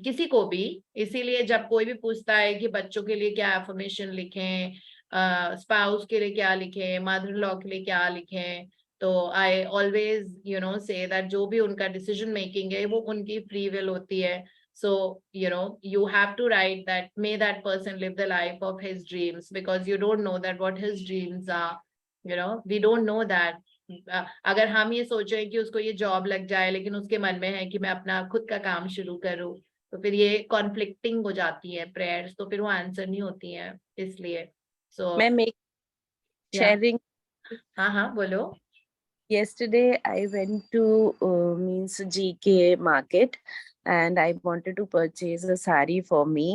किसी को भी। इसीलिए जब कोई भी पूछता है कि बच्चों के लिए क्या अफर्मेशन लिखें, स्पाउस के लिए क्या लिखें, मदर लॉ के लिए क्या लिखें, तो आई ऑलवेज से दैट जो भी उनका डिसीजन मेकिंग है वो उनकी फ्री विल होती है। So, you have to write that may that person live the life of his dreams, because you don't know that what his dreams are. We don't know that. अगर हम ये सोचें कि उसको ये जॉब लग जाए लेकिन उसके मन में है कि मैं अपना खुद का काम शुरू करूं, तो फिर ये कॉन्फ्लिक्टिंग हो जाती है प्रेयर्स, तो फिर वो आंसर नहीं होती हैं, इसलिए। सो मैं मेक शेयरिंग। हाँ हाँ बोलो। Yesterday I went to means GK market and I wanted to purchase a sari for me.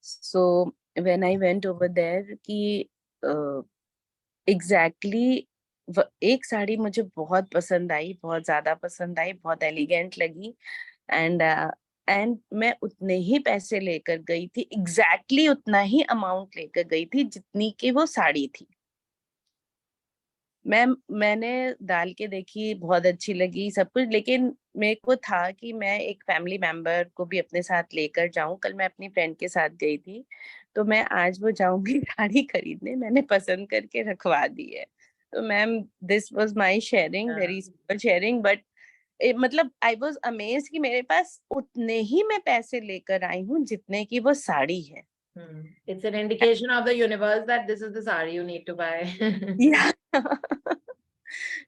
So when I went over there कि exactly एक साड़ी मुझे बहुत पसंद आई, बहुत ज्यादा पसंद आई, बहुत एलिगेंट लगी एंड मैं उतने ही पैसे लेकर गई थी, एग्जैक्टली उतना ही अमाउंट लेकर गई थी जितनी की वो साड़ी थी। मैंने डाल के देखी, बहुत अच्छी लगी सब कुछ, लेकिन मेरे को था कि मैं एक फैमिली मेंबर को भी अपने साथ लेकर जाऊं। कल मैं अपनी फ्रेंड के साथ गई थी, तो मैं आज वो जाऊंगी साड़ी खरीदने, मैंने पसंद करके रखवा दी है। तो ma'am, this was my sharing, very simple sharing, but मतलब आई वाज अमेज्ड कि मेरे पास उतने ही मैं पैसे लेकर आई हूँ जितने की वो साड़ी है। It's an indication of the universe that this is the sari you need to buy. Yeah.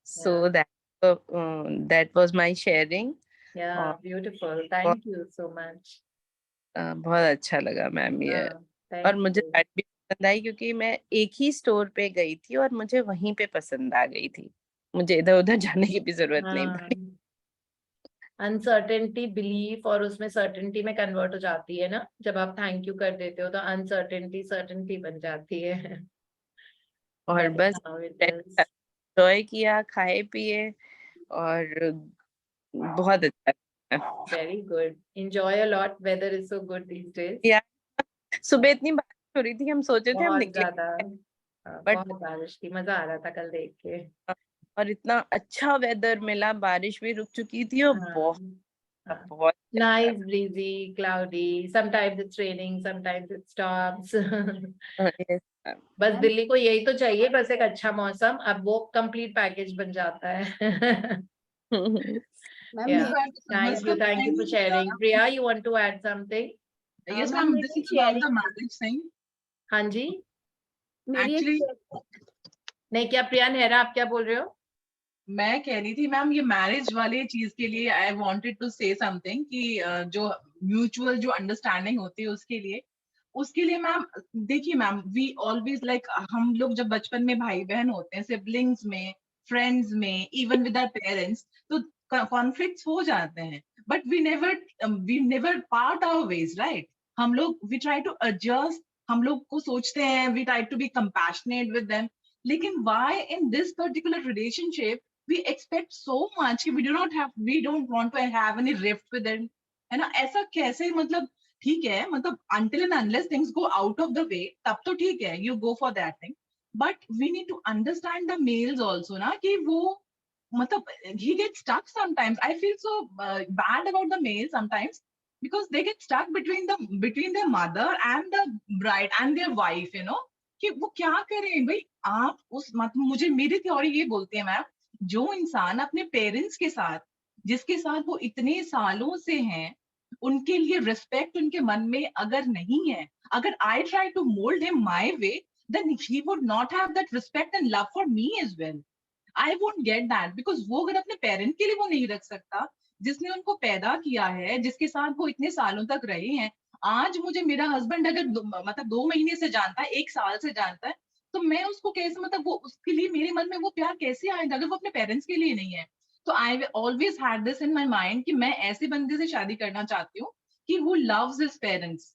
So that was my sharing. Yeah, beautiful. Thank you so much. बहुत अच्छा लगा मैम ये। Thank और मुझे you. साड़ी भी पसंद आई क्योंकि मैं एक ही स्टोर पे गई थी और मुझे वहीं पे पसंद आ गई थी, मुझे इधर उधर जाने की भी जरूरत नहीं पड़ी। अनसर्टेनिटी बिलीफ और उसमें सर्टेनिटी में कन्वर्ट हो जाती है ना, जब आप थैंक यू कर देते हो तो अनसर्टेनिटी सर्टेनिटी बन जाती है। और That is बस how it is. एंजॉय किया, खाए पिए और बहुत अच्छा। Very good. Enjoy a lot. Weather is so good these days. या सुबह इतनी बारिश हो रही थी, हम सोचे थे हम बहुत निकले, ज्यादा, बट बहुत बारिश की, मजा आ रहा था कल देख के। और इतना अच्छा वेदर मिला, बारिश भी रुक चुकी थी और बहुत बहुत Nice, breezy, cloudy. Sometimes it's raining, sometimes it stops. yes, बस दिल्ली को यही तो चाहिए, बस एक अच्छा मौसम, अब वो कंप्लीट पैकेज बन जाता है। Ma'am, Yeah. this Thank you for sharing. Priya, you want to add something? Yes, ma'am, ma'am. This मेरी is about sharing the marriage thing. हाँ जी, मेरी Actually, नहीं क्या प्रिया नेहरा, आप क्या बोल रहे हो? मैं कह रही थी मैम, ये मैरिज वाली चीज के लिए I wanted to say something कि जो म्यूचुअल जो अंडरस्टैंडिंग होती है उसके लिए मैम, देखिए मैम, वी ऑलवेज लाइक, हम लोग जब बचपन में भाई बहन होते हैं, सिबलिंग्स में, फ्रेंड्स में, इवन विद आवर पेरेंट्स, तो कॉन्फ्लिक्ट्स हो जाते हैं, but we never part our ways, right? हम लोग वी ट्राई टू एडजस्ट, हम लोग को सोचते हैं, we try to be compassionate with them, लेकिन why in this particular relationship we expect so much कि we don't want to have any rift with them, है ना? ऐसा कैसे? मतलब ठीक है, मतलब until and unless things go out of the way, तब तो ठीक है, you go for that thing, but we need to understand the males also ना, कि वो मतलब he gets stuck sometimes. I feel so bad about the males sometimes because they get stuck between their mother and the bride and their wife, you know, कि वो क्या करें भाई? आप उस मतलब मुझे मेरी थ्योरी ये बोलती है मैम, जो इंसान अपने पेरेंट्स के साथ, जिसके साथ वो इतने सालों से हैं, उनके लिए रिस्पेक्ट उनके मन में अगर नहीं है, अगर I try to mould him my way, then he would not have that respect and love for me as well. I won't get that because वो अगर अपने पेरेंट के लिए वो नहीं रख सकता, जिसने उनको पैदा किया है, जिसके साथ वो इतने सालों तक रहे हैं, आज मुझे मेरा हस्बैंड अगर मतलब 2 महीने से जानता है, 1 साल से जानता है, तो मैं उसको कैसे, मतलब वो उसके लिए मेरे मन में वो प्यार कैसे आएगा अगर वो अपने पेरेंट्स के लिए नहीं है? तो I always had this in my mind कि मैं ऐसे बंदे से शादी करना चाहती हूँ कि वो लव्स हिज पेरेंट्स,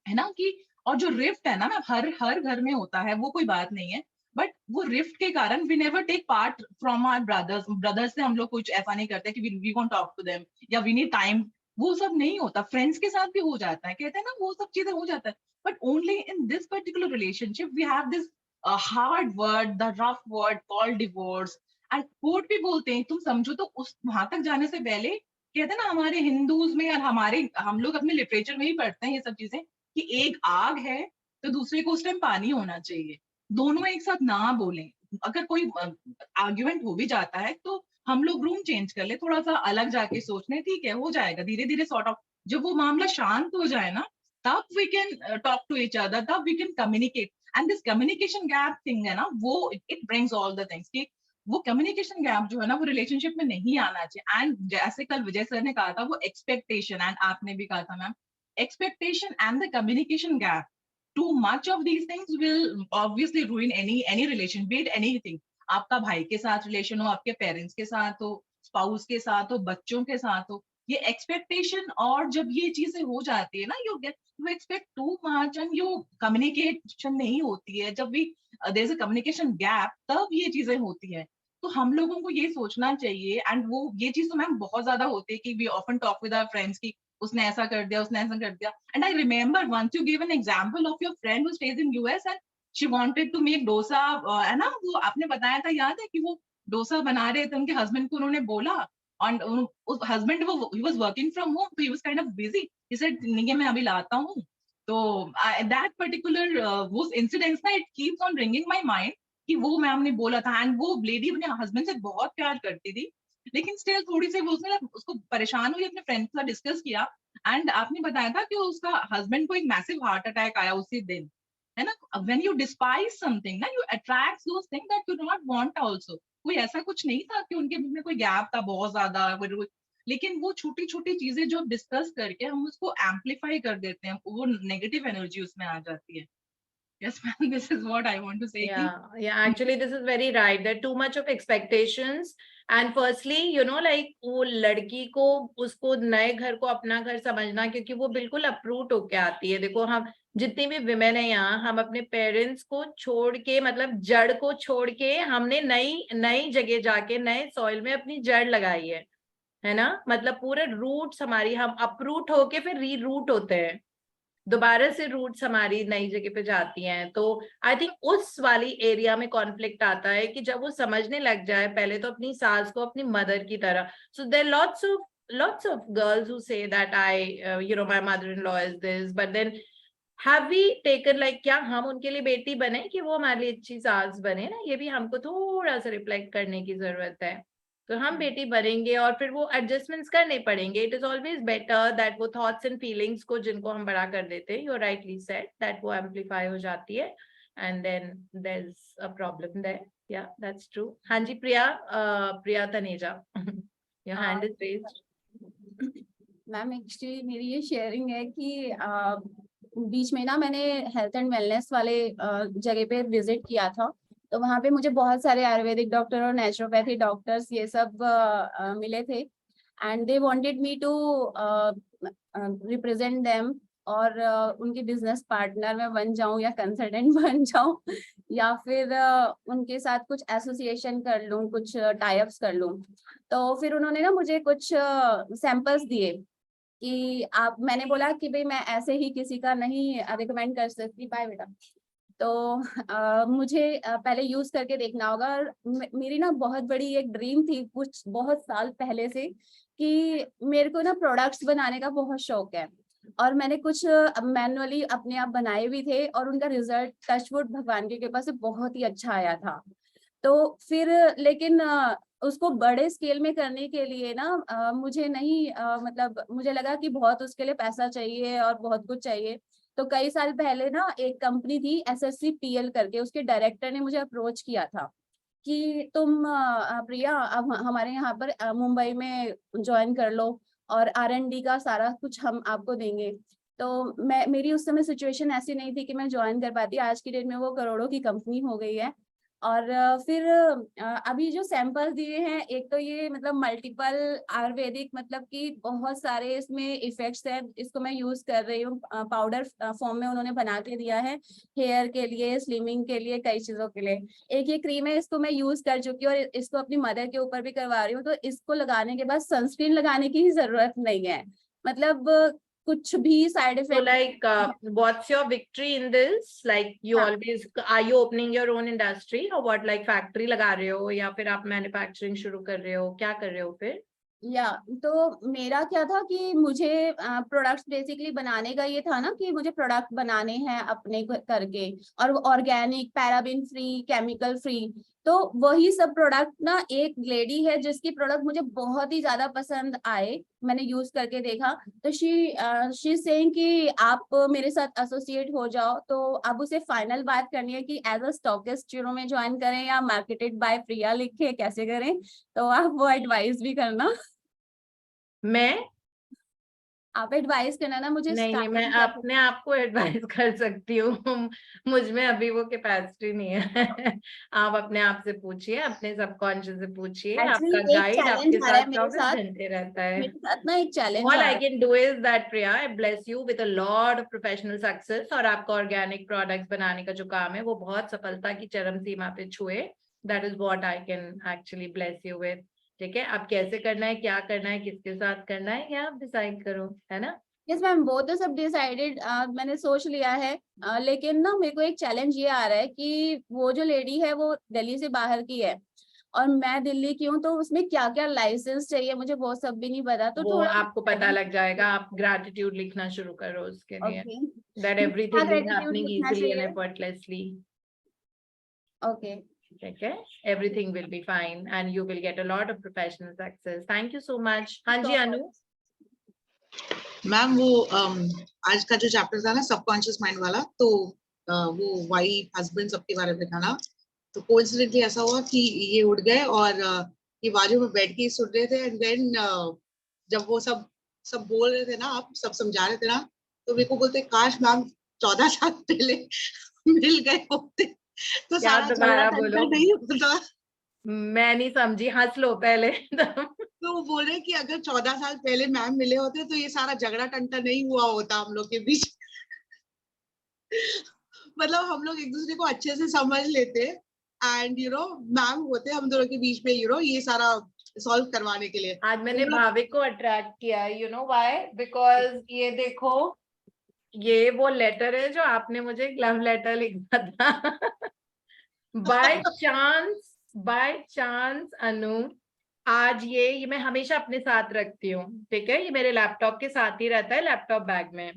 है ना? कि और जो रिफ्ट है ना, हर घर में होता है, वो कोई बात नहीं है, बट वो रिफ्ट के कारण we never take part from our brothers से हम लोग कुछ ऐसा नहीं करते कि we want talk to them या वी नीड टाइम. वो सब नहीं होता. फ्रेंड्स के साथ भी हो जाता है, कहते हैं ना, वो सब चीजें हो जाता है, but only in this particular relationship we have this hard word, the rough word called divorce. And court भी बोलते हैं, तुम समझो तो उस वहां तक जाने से पहले, कहते हैं ना, हमारे हिंदूज में और हम लोग अपने लिटरेचर में ही पढ़ते हैं ये सब चीजें, कि एक आग है तो दूसरे को उस टाइम पानी होना चाहिए, दोनों एक साथ ना बोलें. अगर कोई आर्ग्यूमेंट हो भी जाता है तो हम लोग रूम चेंज कर ले, थोड़ा सा अलग जाके सोच लें, ठीक है, हो जाएगा धीरे धीरे सॉर्ट ऑफ. जब वो मामला शांत हो जाए ना, तब we can talk to each other, तब we can communicate. And this communication gap thing है ना, वो it brings all the things, कि वो कम्युनिकेशन गैप जो है ना, वो रिलेशनशिप में नहीं आना चाहिए. एंड जैसे कल विजय सर ने कहा था, वो एक्सपेक्टेशन, एंड आपने भी कहा था ma'am, expectation and the communication gap, too much of these things will obviously ruin any relation, be it anything. आपका भाई के साथ रिलेशन हो, आपके पेरेंट्स के साथ हो, स्पाउस के साथ हो, बच्चों के साथ हो, ये एक्सपेक्टेशन, और जब ये चीजें हो जाती है ना, you expect too much and you communication नहीं होती है, जब भी there is a communication gap, तब ये चीजें होती है. तो हम लोगों को ये सोचना चाहिए, एंड वो ये चीज तो मैम बहुत ज्यादा होती है कि we often talk with our friends की उसने ऐसा कर दिया, उसने ऐसा कर दिया. And I remember once you give an example of your friend who stays in US and she wanted to make dosa, है ना, वो आपने बताया था, याद है, कि वो डोसा बना रहे थे, उनके हस्बैंड को उन्होंने बोला, और उस हस्बैंड वो he was working from home, तो he was kind of busy, he said नहीं है, मैं अभी लाता हूँ. तो दैट पर्टिकुलर वो इंसिडेंट्स ना, it keeps on ringing my mind, कि वो मैम ने बोला था, एंड वो लेडी अपने हस्बैंड से बहुत प्यार करती थी, लेकिन स्टिल थोड़ी सी वो उसने उसको परेशान हुई, अपने फ्रेंड के साथ डिस्कस किया, एंड आपने बताया था कि उसका हस्बैंड को एक मैसिव हार्ट अटैक आया उसी दिन, है ना? व्हेन यू डिस्पाइज समथिंग ना, you attract those things that you do not want also. कोई ऐसा कुछ नहीं था कि उनके बीच में कोई गैप था बहुत ज्यादा, लेकिन वो छोटी छोटी चीजें जो डिस्कस करके हम उसको एम्पलीफाई कर देते हैं, वो नेगेटिव एनर्जी उसमें आ जाती है. Yes, ma'am, this is what I want to say. Yeah, actually this is very right. There are too much of expectations. And firstly, you know, like वो लड़की को उसको नए घर को अपना घर समझना, क्योंकि वो बिल्कुल अप्रूट होके आती है. देखो, हम जितनी भी विमेन है यहाँ, हम अपने पेरेंट्स को छोड़ के, मतलब जड़ को छोड़ के, हमने नई जगह जाके नए सॉइल में अपनी जड़ लगाई है ना? मतलब पूरे रूट्स हमारी, हम अप्रूट होके फिर री रूट होते हैं, दोबारा से रूट्स हमारी नई जगह पे जाती हैं. तो आई थिंक उस वाली एरिया में कॉन्फ्लिक्ट आता है कि जब वो समझने लग जाए पहले तो अपनी सास को अपनी मदर की तरह. So there lots of girls who say that my mother-in-law is this, but then have we taken, like, क्या हम उनके लिए बेटी बने कि वो हमारे लिए अच्छी सास बने ना? ये भी हमको थोड़ा सा रिफ्लेक्ट करने की जरूरत है. तो हम बेटी बनेंगे और फिर वो एडजस्टमेंट्स करने पड़ेंगे. It is always better that वो थॉट्स एंड फीलिंग्स को जिनको हम बड़ा कर देते हैं, यू राइटली सेड, दैट वो एम्पलीफाई हो जाती है and then there is a problem there. या दैट्स ट्रू. हाँ जी Priya, Priya Taneja, your hand is raised. Ma'am actually मेरी ये शेयरिंग है कि बीच में ना मैंने हेल्थ एंड वेलनेस वाले जगह पे विजिट किया था, तो वहाँ पे मुझे बहुत सारे आयुर्वेदिक डॉक्टर और नेचुरोपैथी डॉक्टर्स ये सब मिले थे and they wanted me to represent them और उनकी बिजनेस पार्टनर मैं बन जाऊं या कंसल्टेंट बन जाऊं या फिर उनके साथ कुछ एसोसिएशन कर लूं, कुछ टाई-अप्स कर लूं. तो फिर उन्होंने ना मुझे कुछ सैंपल्स दिए कि आप, मैंने बोला कि भाई मैं ऐसे ही किसी का नहीं रिकमेंड कर सकती. बाय बेटा. तो मुझे पहले यूज करके देखना होगा. और मेरी ना बहुत बड़ी एक ड्रीम थी कुछ बहुत साल पहले से कि मेरे को ना प्रोडक्ट्स बनाने का बहुत शौक है और मैंने कुछ मैनुअली अपने आप बनाए भी थे और उनका रिजल्ट टचवुड भगवान की कृपा से बहुत ही अच्छा आया था. तो फिर लेकिन उसको बड़े स्केल में करने के लिए ना मुझे नहीं मतलब मुझे लगा कि बहुत उसके लिए पैसा चाहिए और बहुत कुछ चाहिए. तो कई साल पहले ना एक कंपनी थी SSCPL करके, उसके डायरेक्टर ने मुझे अप्रोच किया था कि तुम प्रिया अब हमारे यहाँ पर मुंबई में ज्वाइन कर लो और R&D का सारा कुछ हम आपको देंगे. तो मेरी उस समय सिचुएशन ऐसी नहीं थी कि मैं ज्वाइन कर पाती. आज की डेट में वो करोड़ों की कंपनी हो गई है. और फिर अभी जो सैंपल दिए हैं, एक तो ये मतलब मल्टीपल आयुर्वेदिक, मतलब कि बहुत सारे इसमें इफेक्ट्स हैं. इसको मैं यूज कर रही हूँ, पाउडर फॉर्म में उन्होंने बना के दिया है हेयर के लिए, स्लिमिंग के लिए, कई चीजों के लिए. एक ये क्रीम है, इसको मैं यूज कर चुकी हूँ और इसको अपनी मदर के ऊपर भी करवा रही हूँ. तो इसको लगाने के बाद सनस्क्रीन लगाने की ही जरूरत नहीं है. मतलब कुछ भी side So effect. like, what's your victory in this? Like, you हाँ. always, are you opening your own industry or what? Like factory लगा रहे हो या फिर आप manufacturing शुरू कर रहे हो, क्या कर रहे हो फिर? या तो मेरा क्या था कि मुझे प्रोडक्ट्स बेसिकली बनाने का ये था ना कि मुझे प्रोडक्ट बनाने हैं अपने करके, और organic, paraben free, chemical free. तो वही सब प्रोडक्ट ना, एक लेडी है जिसकी प्रोडक्ट मुझे बहुत ही ज्यादा पसंद आए, मैंने यूज करके देखा. तो शी सेइंग कि आप मेरे साथ एसोसिएट हो जाओ. तो अब उसे फाइनल बात करनी है कि एज अ स्टॉकिस्ट में ज्वाइन करें या मार्केटेड बाय प्रिया लिख के कैसे करें. तो आप वो एडवाइस भी करना. मैं आप एडवाइस करना ना मुझे. नहीं, मैं अपने आप को एडवाइस कर सकती हूँ. मुझ में अभी वो कैपेसिटी नहीं है. आप अपने आप से पूछिए, अपने सबकॉन्शियस से पूछिए. आपका गाइड आपके साथ 24 घंटे रहता है. मेरे साथ ना एक challenge All I can do is that Priya, I bless you with a lot of professional success. और आपका ऑर्गेनिक प्रोडक्ट्स बनाने का जो काम है वो बहुत सफलता की चरम सीमा पे छुए. That is what I can actually bless you with. ठीक है, अब कैसे करना है, क्या करना है, किसके साथ करना है, या आप डिसाइड करो, है ना? यस मैम, वो तो सब डिसाइडेड, मैंने सोच लिया है. लेकिन ना मेरे को एक चैलेंज ये आ रहा है कि वो जो लेडी है वो दिल्ली से बाहर की है और मैं दिल्ली की हूँ. तो उसमें क्या क्या लाइसेंस चाहिए मुझे वो सब भी नहीं पता. तो वो थोड़ा आपको पता लग जाएगा. आप ग्रैटिट्यूड लिखना शुरू करो उसके लिए. Okay. That everything is happening easily and effortlessly. Okay. ठीक है, everything will be fine and you will get a lot of professional success. Thank you so much. हाँ जी अनु. मैम वो आज का जो चैप्टर था ना सबकॉन्शियस माइंड वाला, तो वो वाइफ हस्बैंड सबके बारे में था ना. तो कोइंसिडेंटली ऐसा हुआ कि ये उठ गए और ये बाजू में बैठ के सुन रहे थे. एंड देन जब वो सब बोल रहे थे ना, आप सब समझा रहे थे ना, तो मेरे को बोलते काश मैम 14 साल पहले मिल गए होते तो सारा दोबारा बोलो. नहीं होता. मैं नहीं समझी, हंस लो पहले. तो वो बोल रहे कि अगर 14 साल पहले मैम मिले होते तो ये सारा झगड़ा टंटा नहीं हुआ होता हम लोग के बीच. मतलब हम लोग एक दूसरे को अच्छे से समझ लेते एंड मैम होते हम दोनों के बीच में ये सारा सॉल्व करवाने के लिए. आज मैंने भाविक को अट्रैक्ट किया. You know why? बिकॉज ये देखो, ये वो लेटर है जो आपने मुझे लव लेटर लिखा था. बाय चांस अनु, आज ये मैं हमेशा अपने साथ रखती हूँ. ठीक है, ये मेरे लैपटॉप के साथ ही रहता है, लैपटॉप बैग में.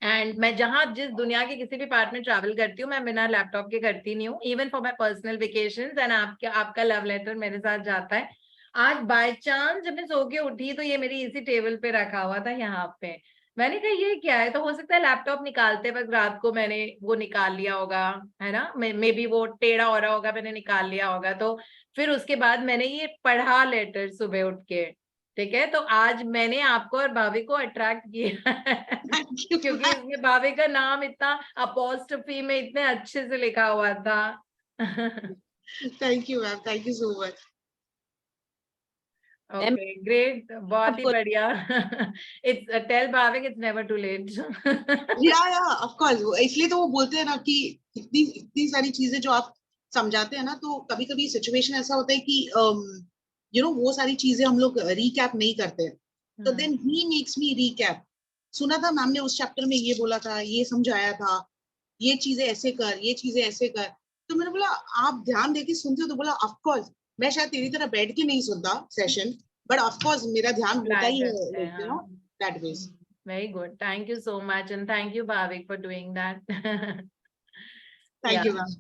एंड मैं जिस दुनिया के किसी भी पार्ट में ट्रैवल करती हूँ, मैं बिना लैपटॉप के करती नहीं हूँ. Even for my personal vacations. And आपका लव लेटर मेरे साथ जाता है. आज बाय चांस जब मैं सो के उठी तो ये मेरी इसी टेबल पे रखा हुआ था यहाँ पे। मैंने कहा ये क्या है, तो हो सकता है लैपटॉप निकालते वक्त रात को मैंने वो निकाल लिया होगा, है ना, मे बी वो टेढ़ा हो रहा होगा, मैंने निकाल लिया होगा। तो फिर उसके बाद मैंने ये पढ़ा लेटर सुबह उठ के, ठीक है। तो आज मैंने आपको और भाभी को अट्रैक्ट किया Thank you, क्योंकि ma'am. इसमें भाभी का नाम इतना अपॉस्ट्रोफी में इतने अच्छे से लिखा हुआ था Thank you, ma'am. Thank you so much. Okay great, बहुत ही बढ़िया it's tell Bhavik it's never too late Yeah, of course. इसलिए तो वो बोलते हैं ना कि इतनी सारी चीजें जो आप समझाते हैं ना, तो कभी कभी सिचुएशन ऐसा होता है कि वो सारी चीजें हम लोग रिकैप नहीं करते हैं, तो then he makes me recap. सुना था मैम ने उस चैप्टर में ये बोला था, ये समझाया था, ये चीजें ऐसे कर, ये चीजें ऐसे कर। तो मैंने बोला आप ध्यान देके सुनते हो? तो बोला ऑफ कोर्स, मैं शायद तेरी तरह बैठ के नहीं सुनता सेशन, बट ऑफ कोर्स मेरा ध्यान होता ही है, that ways. Very good. Thank you so much and thank you Bhavik for doing that. Thank you ma'am.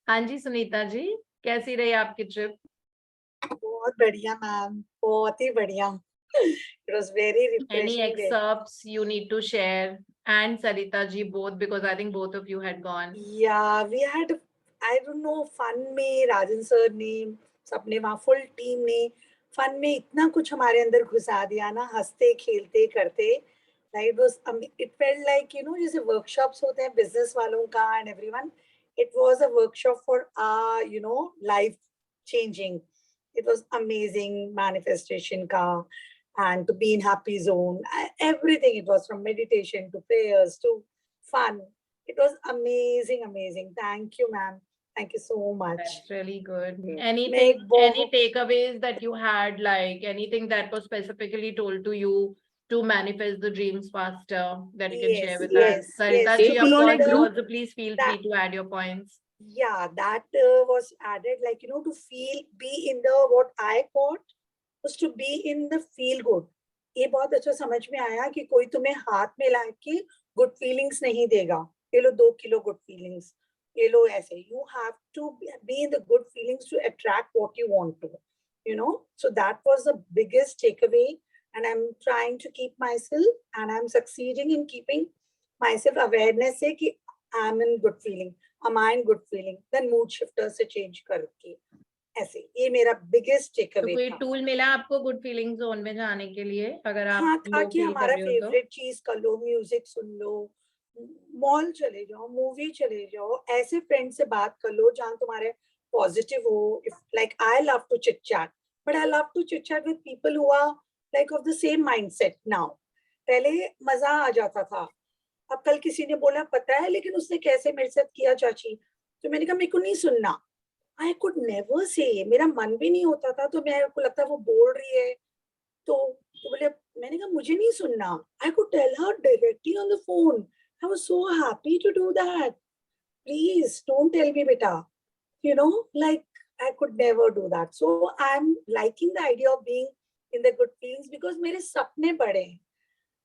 हाँ जी सुनीता जी, कैसी रही आपकी ट्रिप? बहुत बढ़िया मैम, बहुत ही बढ़िया। It was very Any refreshing day. excerpts you need to share? And Sarita ji both, because I think both of you had gone. Yeah, we had, I don't know, fun में राजन sir ने, सबने वहाँ full team ने fun में इतना कुछ हमारे अंदर घुसा दिया ना, हंसते खेलते करते। Like it felt like, जैसे workshops होते हैं business वालों का and everyone. It was a workshop for life changing. It was amazing manifestation ka, and to be in happy zone, everything. It was from meditation to prayers to fun. It was amazing, amazing. Thank you, ma'am. Thank you so much. That's really good. Mm. Anything, any takeaways that you had, like anything that was specifically told to you to manifest the dreams faster that you can share with us? Sarita ji, of course, you also please feel free to add your points. Yeah, that was added, like, to feel, be in the, what I got was to be in the feel good. ये बहुत अच्छा समझ में आया कि कोई तुम्हें हाथ में ला के good feelings नहीं देगा, ये लो 2 किलो good feelings, ये लो ऐसे. You have to be in the good feelings to attract what you want to, So that was the biggest takeaway, and I'm trying to keep myself, and I'm succeeding in keeping myself awareness से कि I'm in good feeling. Am I in good feeling? Then mood shifter से change करके ऐसे. ये मेरा biggest takeaway तो कोई था. टूल मिला आपको गुड फीलिंग जोन में जाने के लिए, अगर आप हाँ था low कि feel कर हमारा रहे हो तो? favorite चीज कर लो, म्यूजिक सुन लो, मॉल चले जाओ, मूवी चले जाओ, ऐसे फ्रेंड से बात कर लो जहाँ तुम्हारे पॉजिटिव हो. If like I love to chit chat, but I love to chit chat with people who are like of the same mindset now. पहले मजा आ जाता था. अब कल किसी ने बोला पता है लेकिन उसने कैसे मेरे साथ किया चाची, तो मैंने कहा मेरे को नहीं सुनना. I could never say, मेरा मन भी नहीं होता था, तो मेरे को लगता वो बोल रही है तो बोले, मैंने कहा मुझे नहीं सुनना. I could tell her directly on the phone. I was so happy to do that. Please don't tell me beta, like I could never do that. So I'm liking the idea of being in the good feelings because मेरे सपने बड़े हैं.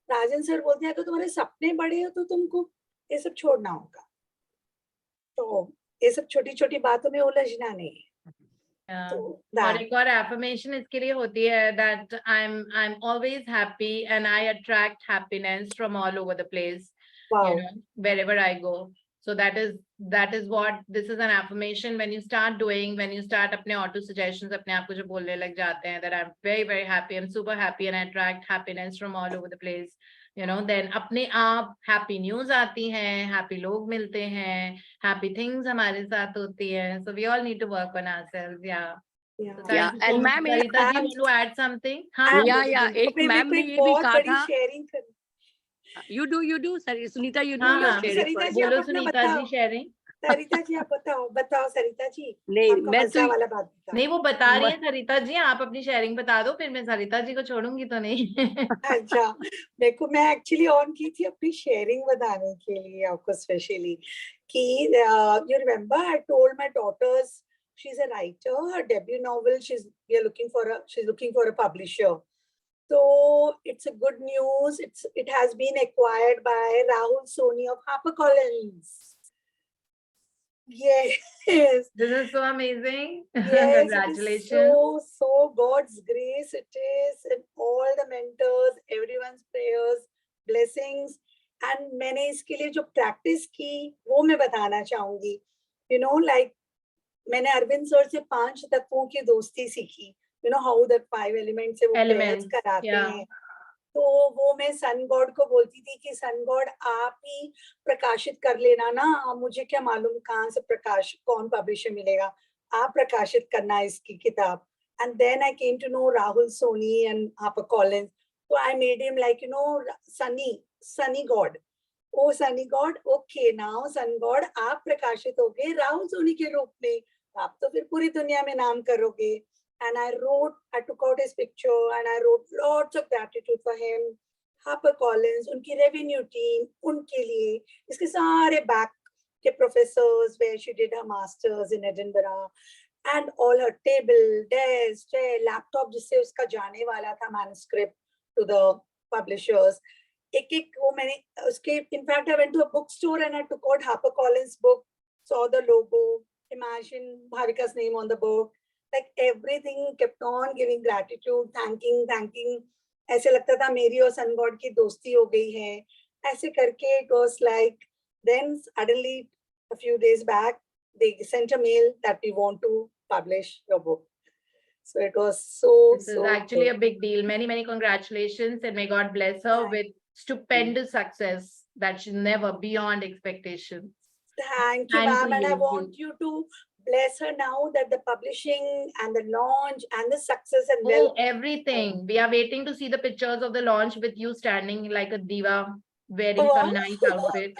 राजन sir बोलते हैं अगर तुम्हारे सपने बड़े हो तो तुमको ये सब छोड़ना होगा, तो ये सब छोटी छोटी बातों में उलझना नहीं है. और एक और एफर्मेशन इसके लिए होती है that I'm always happy and I attract happiness from all over the place, wherever I go. So that is what this is an affirmation. When you start अपने auto suggestions अपने आप को जो बोलने लग जाते हैं that I'm very very happy, I'm super happy and I attract happiness from all over the place, then अपने आप happy news आती हैं, happy लोग मिलते हैं, happy things हमारे साथ होती हैं. So we all need to work on ourselves. Yeah. So thank you so and much. ma'am, Sarita ji, want to add something? हाँ, एक मैम ने ये भी कहा था. शेयरिंग कर. You do, Sunita, you do हाँ, your हाँ, sharing. सरिता जी बोलो आप अपना सुनीता जी बताओ. sharing. सरिता जी आप बताओ सरिता जी. नहीं, आपका मैं मजा तो वाला बात बताओ. नहीं, वो बता रही है सरिता जी, आप अपनी शेयरिंग बता दो, फिर मैं सरिता जी को छोड़ूंगी तो नहीं. अच्छा, मैं एक्चुअली ऑन की थी अपनी शेयरिंग बताने के लिए आपको स्पेशली कि you remember I told my daughters she is a writer, her debut novel she is looking for a publisher. So it's a good news. It has been acquired by Rahul Soni of HarperCollins. Yes. This is so amazing. Yes, it is Congratulations. so God's grace it is, and all the mentors, everyone's prayers, blessings. And मैंने इसके लिए जो practice की वो मैं बताना चाहूंगी. You know, like मैंने अरविंद सर से 5 तत्वों की दोस्ती सीखी. You know how the 5 elements से वो prayers Elements, कराते yeah. हैं. तो वो मैं सन गॉड को बोलती थी कि सन गॉड आप ही प्रकाशित कर लेना ना, मुझे क्या मालूम कहाँ से प्रकाश कौन पब्लिशर मिलेगा, आप प्रकाशित करना इसकी किताब. And then I came to know Rahul Soni and Harper Collins. तो I made him like you know sunny god. Oh sunny god, okay now sun god आप प्रकाशित होगे राहुल सोनी के रूप में, आप तो फिर पूरी दुनिया में नाम करोगे. And I took out his picture and I wrote lots of gratitude for him. HarperCollins, उनकी revenue team, उनके लिए, इसके सारे back के professors where she did her masters in Edinburgh, and all her table, desk, chair, laptop जिससे उसका जाने वाला था manuscript to the publishers. एक वो मैंने उसके, in fact I went to a bookstore and I took out HarperCollins book, saw the logo, imagine Bhavika's name on the book. Like everything, kept on giving gratitude, thanking. ऐसे लगता था मेरी और sun god की दोस्ती हो गई है. ऐसे करके it was like, then suddenly a few days back they sent a mail that we want to publish your book. So it was This is actually good. a big deal. Many congratulations, and may God bless her Thank with stupendous success that she's never beyond expectations. Thank you, And to ma'am, and I you, want you to bless her now that the publishing and the launch and the success and Oh, everything. We are waiting to see the pictures of the launch with you standing like a diva, wearing some Wow. nice outfit.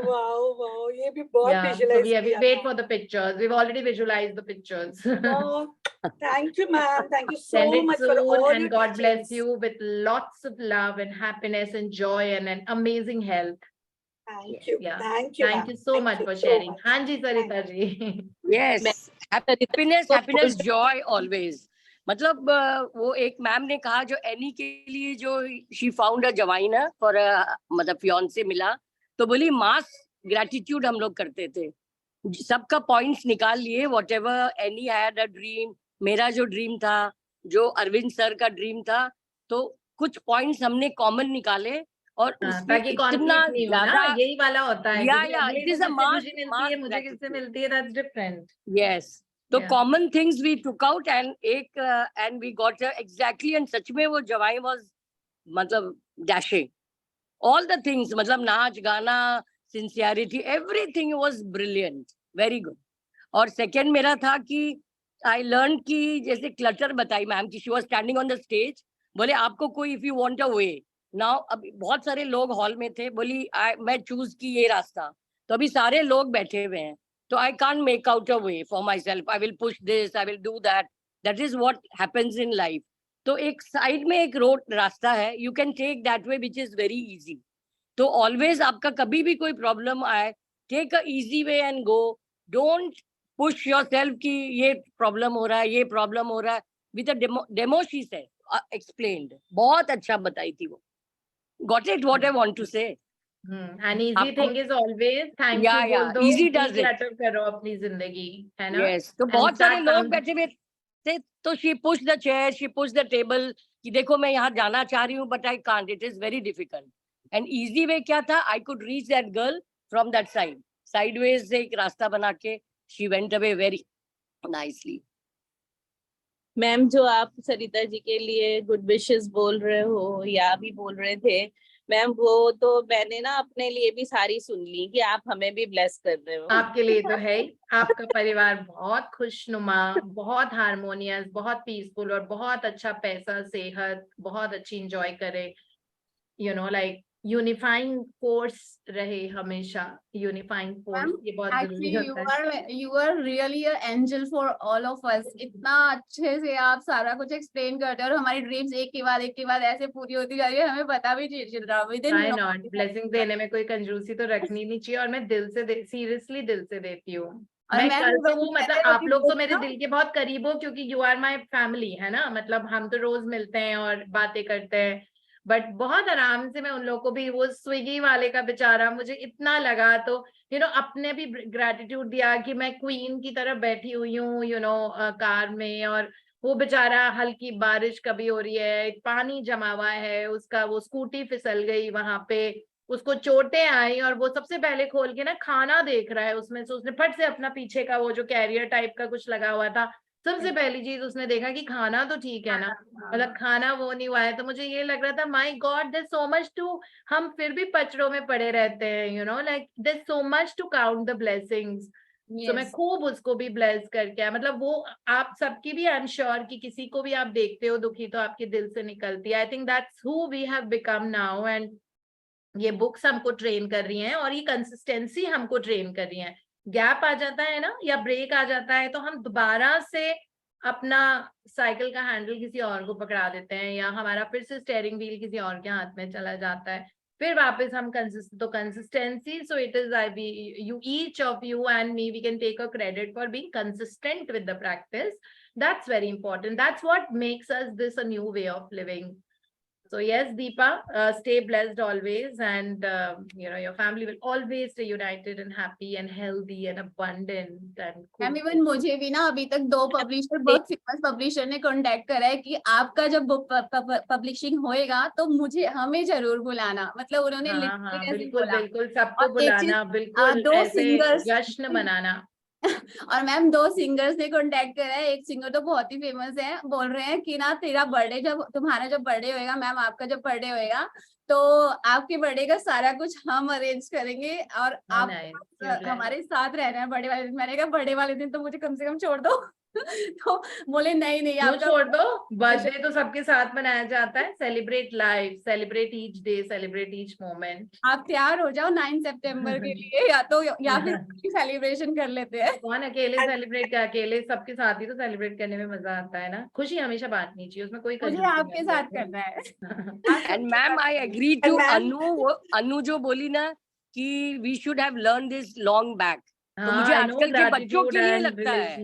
wow, ये भी बहुत Yeah, so visualize we किया wait था. for the pictures. We've already visualized the pictures. Oh, thank you, ma'am. Thank you so Send it much for soon, all and your God bless teachings. you with lots of love and happiness and joy and an amazing health. Thank you. Yeah. Thank you, Thank ma'am. you so Thank much you for so sharing. much. Hanji Sarita ji. Yes, happiness, joy always. मतलब वो एक ma'am ने कहा जो any के लिए जो she found a जवाइन for मतलब फियांसे मिला, तो बोली मास ग्रेटिट्यूड हम लोग करते थे, सबका पॉइंट्स निकाल लिए. What ever any had a dream, मेरा जो ड्रीम था, जो अरविंद सर का ड्रीम था, तो कुछ पॉइंट्स हमने कॉमन निकाले और उसमें ताकि इतना कॉन्फ्लिक्ट नहीं हो ना, ज्यादा. यही वाला होता है. या क्योंकि अगले इट को इज अ किससे मास खुशी मिलती है, मुझे किससे मिलती है, दैट्स डिफरेंट. यस. तो Yeah. Common things we took out and we got exactly, and सच में वो जवाई वाज मतलब डैशिंग. ऑल द थिंग्स, मतलब नाच गाना, sincerity, everything was brilliant, very good. और सेकंड मेरा था कि आई लर्न कि जैसे क्लटर बताई मैम की, she was standing on the stage, बोले आपको कोई if you want a way now, अभी बहुत सारे लोग हॉल में थे, बोली मैं चूज की ये रास्ता, तो अभी सारे लोग बैठे हुए हैं, तो I can't make out a way for myself. I will push this, I will do that. That is what happens in life. तो एक साइड में एक रोड रास्ता है, you can take that way which is very easy. तो always आपका कभी भी कोई प्रॉब्लम आए, take a easy way and go. Don't push yourself कि ये प्रॉब्लम हो रहा है, ये प्रॉब्लम हो रहा है. With a demo she said, explained. बहुत अच्छा बताई थी वो. Got it what I want to say? And easy thing is always thank you बोल दो, easy does it. declutter करो अपनी जिंदगी, है ना. Yes, तो बहुत सारे लोग बैठे हुए थे, तो she pushed the chair, she pushed the table कि देखो मैं यहाँ जाना चाह रही हूँ, but I can't, it is very difficult. And easy way क्या था, I could reach that girl from that side, sideways से एक रास्ता बना के she went away very nicely. Ma'am, जो आप सरिता जी के लिए गुड विशेस बोल रहे हो या भी बोल रहे थे मैम, वो तो मैंने ना अपने लिए भी सारी सुन ली कि आप हमें भी ब्लेस कर रहे हो. आपके लिए तो है ही. आपका परिवार बहुत खुशनुमा, बहुत हारमोनियस, बहुत पीसफुल और बहुत अच्छा पैसा, सेहत, बहुत अच्छी एंजॉय करे. You know like unifying force रहे हमेशा. यूनिफाइंग फोर्स ये बहुत Actually, जरूरी होता है. you are really an angel for all of us. इतना अच्छे से आप सारा कुछ एक्सप्लेन करते हो और हमारी ड्रीम्स एक के बाद ऐसे पूरी होती जा रही है, हमें पता भी नहीं चल रहा. Why not? ब्लेसिंग देने में कोई कंजूसी तो रखनी नहीं चाहिए, और मैं दिल से सीरियसली दिल से देती हूँ. मैं कल तो हूँ, मतलब आप लोग तो मेरे दिल के बहुत करीब हो, क्योंकि यू आर माई फैमिली, है ना. मतलब हम तो रोज मिलते हैं और बातें करते हैं, बट बहुत आराम से मैं उन लोगों को भी, वो स्विगी वाले का बेचारा मुझे इतना लगा, तो अपने भी ग्रेटिट्यूड दिया कि मैं क्वीन की तरह बैठी हुई हूँ कार में, और वो बेचारा, हल्की बारिश कभी हो रही है, पानी जमा हुआ है, उसका वो स्कूटी फिसल गई वहां पे, उसको चोटें आई, और वो सबसे पहले खोल के ना खाना देख रहा है उसमें से, उसने फट से अपना पीछे का वो जो कैरियर टाइप का कुछ लगा हुआ था, सबसे पहली चीज उसने देखा कि खाना तो ठीक है ना, मतलब खाना वो नहीं हुआ है। तो मुझे ये लग रहा था, my God, there so much to, हम फिर भी पचड़ों में पड़े रहते हैं, like there so much to count the blessings. तो मैं खूब उसको भी ब्लेस करके आया, मतलब वो आप सबकी भी, आई एम श्योर कि किसी को भी आप देखते हो दुखी तो आपके दिल से निकलती है। I think that's who we have become now, and ये बुक्स हमको ट्रेन कर रही हैं, और ये कंसिस्टेंसी हमको ट्रेन कर रही है। गैप आ जाता है ना, या ब्रेक आ जाता है, तो हम दोबारा से अपना साइकिल का हैंडल किसी और को पकड़ा देते हैं, या हमारा फिर से स्टेयरिंग व्हील किसी और के हाथ में चला जाता है, फिर वापस हम consistency, so it is you, each of you and me, we can take a credit for being consistent with the practice. That's very important. That's what makes us this a new way of living. So yes, Deepa, stay blessed always, and your family will always stay united and happy and healthy and abundant and cool. Ma'am even मुझे भी ना अभी तक 2 publisher, बहुत famous publisher ने contact करा है कि आपका जब बुक पब्लिशिंग होएगा तो मुझे, हमें जरूर बुलाना, मतलब उन्होंने हाँ, literally ऐसे बिल्कुल बोला। बिल्कुल, सबको और एक चीज, बुलाना, बिल्कुल 2 ऐसे सिंगर्स जश्न मनाना। और मैम 2 सिंगर्स ने कांटेक्ट करा है। एक सिंगर तो बहुत ही फेमस है, बोल रहे हैं कि ना तेरा बर्थडे, जब तुम्हारा जब बर्थडे होएगा मैम, आपका जब बर्थडे होएगा तो आपके बर्थडे का सारा कुछ हम अरेंज करेंगे, और आप हमारे साथ रहना है बर्थडे वाले दिन। मैंने कहा बर्थडे वाले दिन तो मुझे कम से कम छोड़ दो। तो बोले नहीं नहीं, क्यों आपका छोड़ दो, बर्थडे तो सबके साथ मनाया जाता है। Celebrate life, celebrate each day, celebrate each moment. आप तैयार हो जाओ 9 सितंबर के लिए, या फिर सेलिब्रेशन कर लेते हैं। कौन अकेले सेलिब्रेट क्या, अकेले सबके साथ ही तो सेलिब्रेट करने में मजा आता है ना। खुशी हमेशा बांटनी चाहिए, उसमें कोई मुझे आपके साथ करना है। And ma'am I agree to Anu जो बोली ना कि we should have learn this long back, तो मुझे आजकल के बच्चों के लिए लगता है,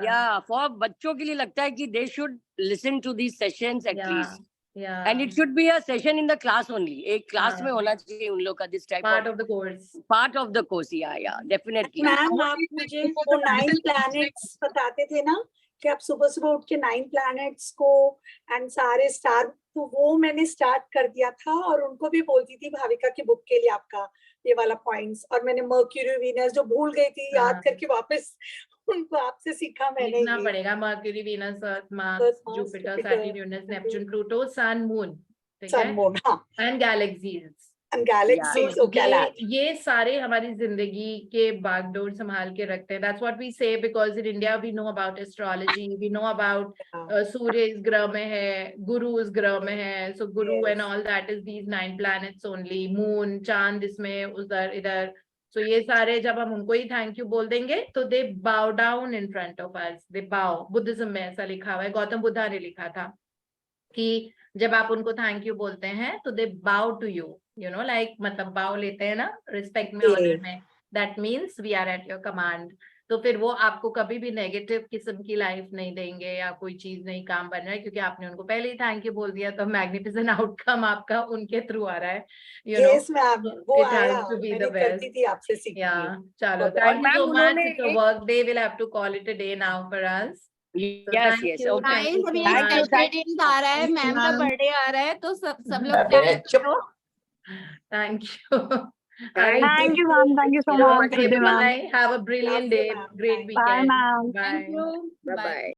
या फॉर बच्चों के लिए लगता है कि they should listen to these sessions at least, and it should be a session in the class only, एक क्लास में होना चाहिए उन लोग का this type part of the course, part of the course. Yeah definitely. Ma'am आप मुझे वो 9 प्लैनेट्स बताते थे ना कि आप सुबह सुबह उठ के 9 प्लैनेट्स को एंड सारे स्टार, तो वो मैंने स्टार्ट कर दिया था, और उनको भी बोलती थी भाविका की बुक के लिए आपका ये वाला पॉइंट्स, और मैंने मर्क्यूरी वीनस जो भूल गई थी याद करके वापस उनको आपसे सीखा मैंने। लिखना पड़ेगा, Mercury, Venus, Earth, Mars, Jupiter, Saturn, Uranus, Neptune, Pluto, sun, moon, ठीक है, एंड गैलेक्सीज। ये सारे हमारी जिंदगी के बागडोर संभाल के रखते हैं। That's what we say, because in India we know about astrology, we know about सूर्य इस ग्रह में है, गुरु इस ग्रह में है, so Guru and all that is these 9 planets only, moon, चांद इसमें, उधर इधर, so ये सारे जब हम उनको ही थैंक यू बोल देंगे तो they bow down in front of us, they bow। Buddhism में ऐसा लिखा हुआ है, गौतम बुद्धा ने लिखा था कि जब आप उनको थैंक यू बोलते हैं तो दे बाउ टू यू नो, लाइक मतलब बाउ लेते हैं ना, रिस्पेक्ट में, ऑनर में, that means we are at your command. तो फिर वो आपको कभी भी नेगेटिव किस्म की लाइफ नहीं देंगे, या कोई चीज नहीं काम बन रहा है, क्योंकि आपने उनको पहले ही थैंक यू बोल दिया। तो मैग्निफिसेंट आउटकम आपका उनके थ्रू आ रहा है, you know, it has to be the best. Yeah चलो, thank you so much, it's a work day, will have to call it a day now for us. Yes, yes, okay. आ रहा है, ma'am का birthday आ रहा है, तो सब लोग thank you. Thank you, ma'am. Thank you so much. Bye. Have a brilliant day. Great weekend. Bye, ma'am. Bye. Bye.